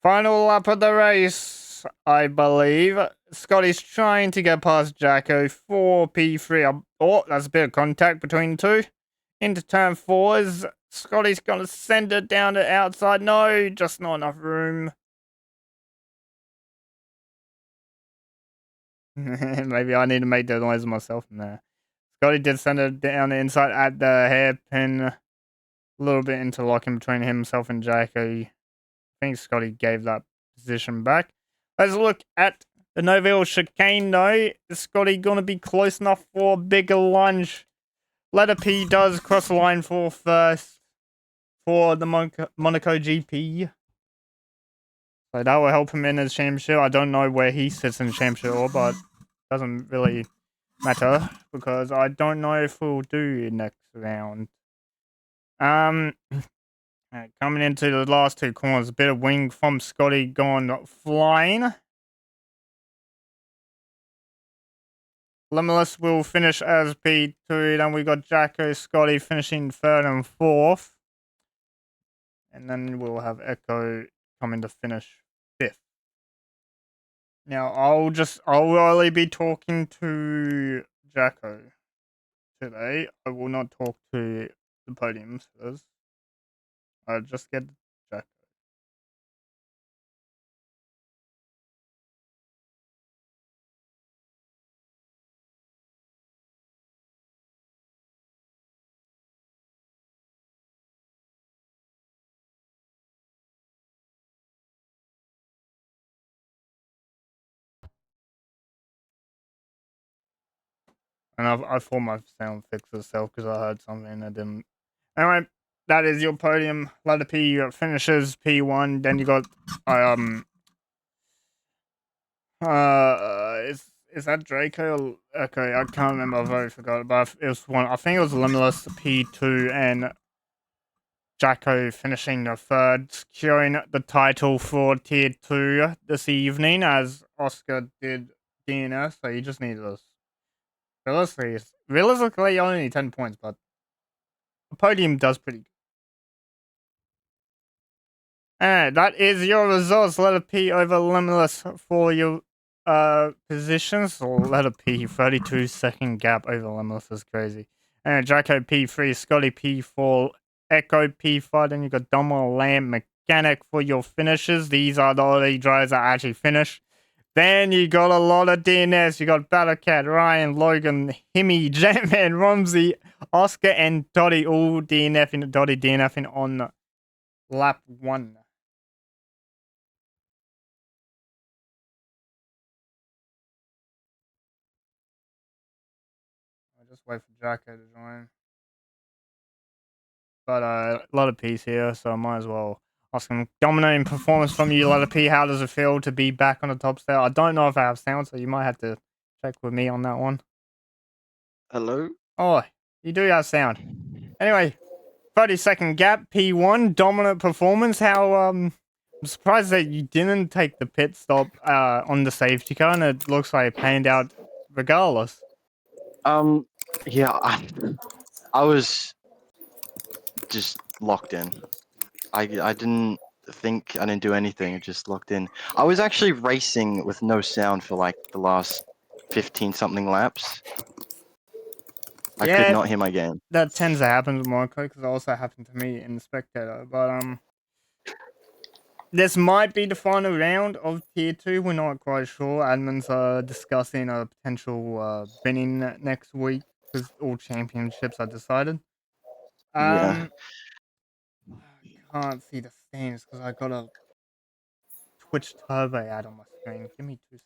Final lap of the race, I believe. Scotty's trying to get past Jacko for P3. Oh, that's a bit of contact between the two. Into turn 4s. Scotty's going to send it down the outside. No, just not enough room. Maybe I need to make the noise myself in there. Scotty did send it down the inside at the hairpin. A little bit interlocking between himself and Jacko. I think Scotty gave that position back. Let's look at the Noville chicane though. Is Scotty gonna be close enough for a bigger lunge? Letter P does cross the line for first for the Monaco GP. So that will help him in his championship. I don't know where he sits in the championship, but it doesn't really matter because I don't know if we'll do next round. Coming into the last two corners, a bit of wing from Scotty gone flying. Limitless will finish as P2. Then we got Jacko, Scotty finishing 3rd and 4th. And then we'll have Echo coming to finish 5th. Now, I'll only be talking to Jacko today. I will not talk to the podiums first. I'll just get Jacko. And I thought my sound fixed itself because I heard something that didn't. Anyway, that is your podium. Letter P, you got finishes, P1. Then you got is that Draco? Okay, I can't remember. I've already forgot. But it was one. I think it was Limitless P2 and Jacko finishing the 3rd, securing the title for Tier 2 this evening, as Oscar did DNS. So you just need this. Realistically, only 10 points, but the podium does pretty good. And that is your results. Letter P over Limitless for your positions. Or letter P, 32-second gap over Limitless is crazy. And Jacko P3, Scotty P4, Echo P5. Then you got Domo Lamb Mechanic for your finishes. These are the only drivers that actually finish. Then you got a lot of DNS. You got Battlecat, Ryan, Logan, Himmy, Jetman, Romsey, Oscar, and Dottie all DNFing. Dottie DNFing on lap 1. I'll just wait for Jacko to join. But a lot of P's here, so I might as well ask him. Dominating performance from you, Letter P. How does it feel to be back on the top step? I don't know if I have sound, so you might have to check with me on that one. Hello? Oh, you do have sound. Anyway, 30-second gap, P1, dominant performance. How, I'm surprised that you didn't take the pit stop on the safety car, and it looks like it panned out regardless. Yeah, I was just locked in. I didn't think, I didn't do anything, I just locked in. I was actually racing with no sound for like the last 15-something laps. I could not hear my game. That tends to happen with Monaco, because it also happened to me in the spectator. But this might be the final round of Tier 2. We're not quite sure. Admins are discussing a potential binning next week because all championships are decided. Yeah. I can't see the stands because I got a Twitch Turbo ad on my screen. Give me 2 seconds.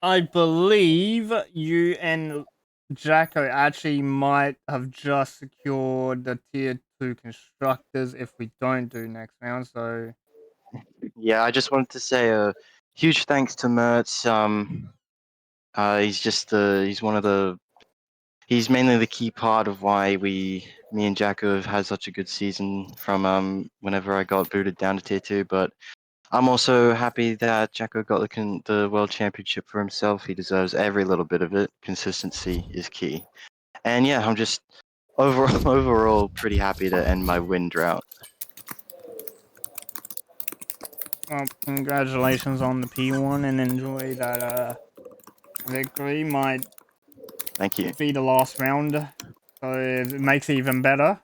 I believe you and Jacko actually might have just secured the Tier 2 constructors if we don't do next round, so... Yeah, I just wanted to say huge thanks to Mertz. He's mainly the key part of why me and Jacko have had such a good season from whenever I got booted down to tier 2. But I'm also happy that Jacko got the world championship for himself. He deserves every little bit of it. Consistency is key. And yeah, I'm just overall pretty happy to end my win drought. Well, congratulations on the P1 and enjoy that victory. Might Thank you. be the last round, so it makes it even better.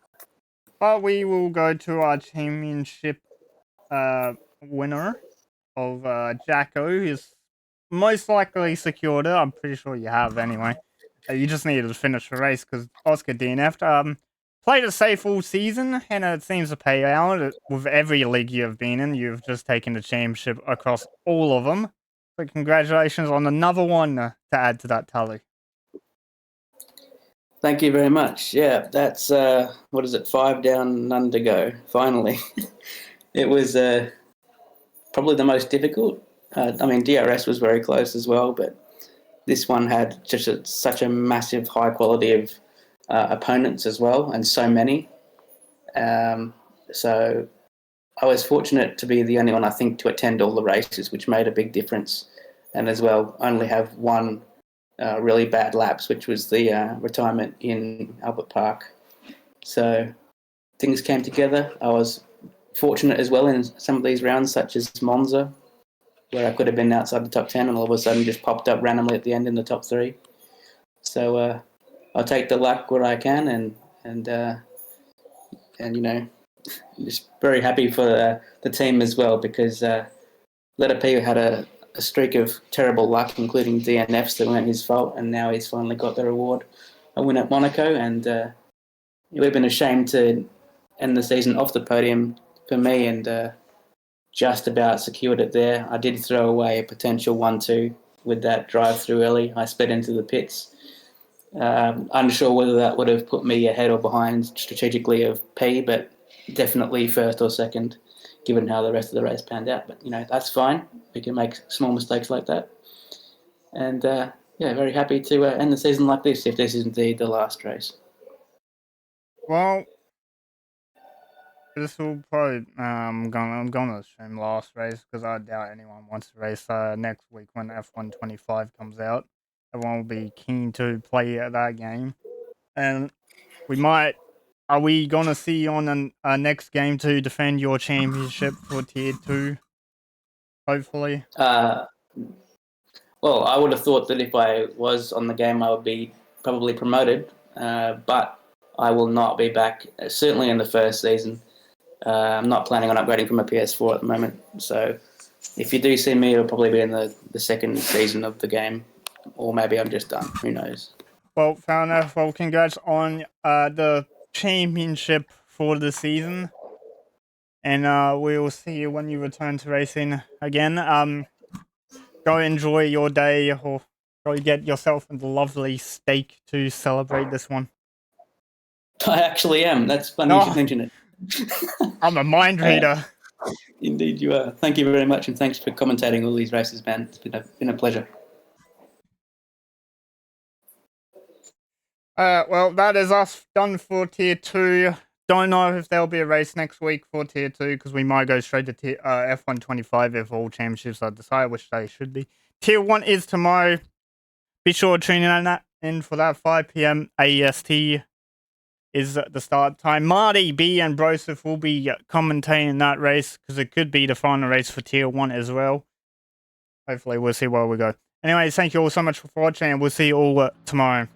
But we will go to our championship winner of Jacko, who's most likely secured it. I'm pretty sure you have anyway. You just needed to finish the race because Oscar DNF'd. Played it safe all season, and it seems to pay out. With every league you've been in, you've just taken the championship across all of them. So congratulations on another one to add to that tally. Thank you very much. Yeah, that's, 5 down, none to go, finally. It was probably the most difficult. DRS was very close as well, but this one had just such a massive high quality of opponents as well, and so many. So I was fortunate to be the only one, I think, to attend all the races, which made a big difference. And as well, only have one really bad lapse, which was the retirement in Albert Park. So things came together. I was fortunate as well in some of these rounds, such as Monza, where I could have been outside the top 10 and all of a sudden just popped up randomly at the end in the top 3. So I'll take the luck where I can, and just very happy for the team as well, because Letter P had a streak of terrible luck, including DNFs that weren't his fault, and now he's finally got the reward, a win at Monaco, and it would have been a shame to end the season off the podium for me, and just about secured it there. I did throw away a potential 1-2 with that drive through early. I sped into the pits. Unsure whether that would have put me ahead or behind strategically of P, but definitely first or second, given how the rest of the race panned out. But, that's fine. We can make small mistakes like that. And, very happy to end the season like this, if this is indeed the last race. Well, this will probably I'm gonna assume last race, because I doubt anyone wants to race next week when F125 comes out. Everyone will be keen to play that game, and are we gonna see you on a next game to defend your championship for tier 2? Hopefully. Well, I would have thought that if I was on the game, I would be probably promoted, but I will not be back, certainly in the first season. I'm not planning on upgrading from a PS4 at the moment, so if you do see me, it'll probably be in the second season of the game, or maybe I'm just done. Who knows? Well, fair enough. Well, congrats on the championship for the season, and we will see you when you return to racing again. Go enjoy your day, or go get yourself a lovely steak to celebrate this one. I actually am. That's funny you should mention it. I'm a mind reader. Indeed you are. Thank you very much, and thanks for commentating all these races, man. It's been a pleasure. Well, that is us done for tier 2. Don't know if there'll be a race next week for tier 2, because we might go straight to F125 if all championships are decided, which they should be. Tier 1 is tomorrow. Be sure to tune in for that. 5 p.m. AEST is the start time. Marty, B, and Broseph will be commentating that race, because it could be the final race for tier 1 as well. Hopefully, we'll see where we go. Anyways, thank you all so much for watching, and we'll see you all tomorrow.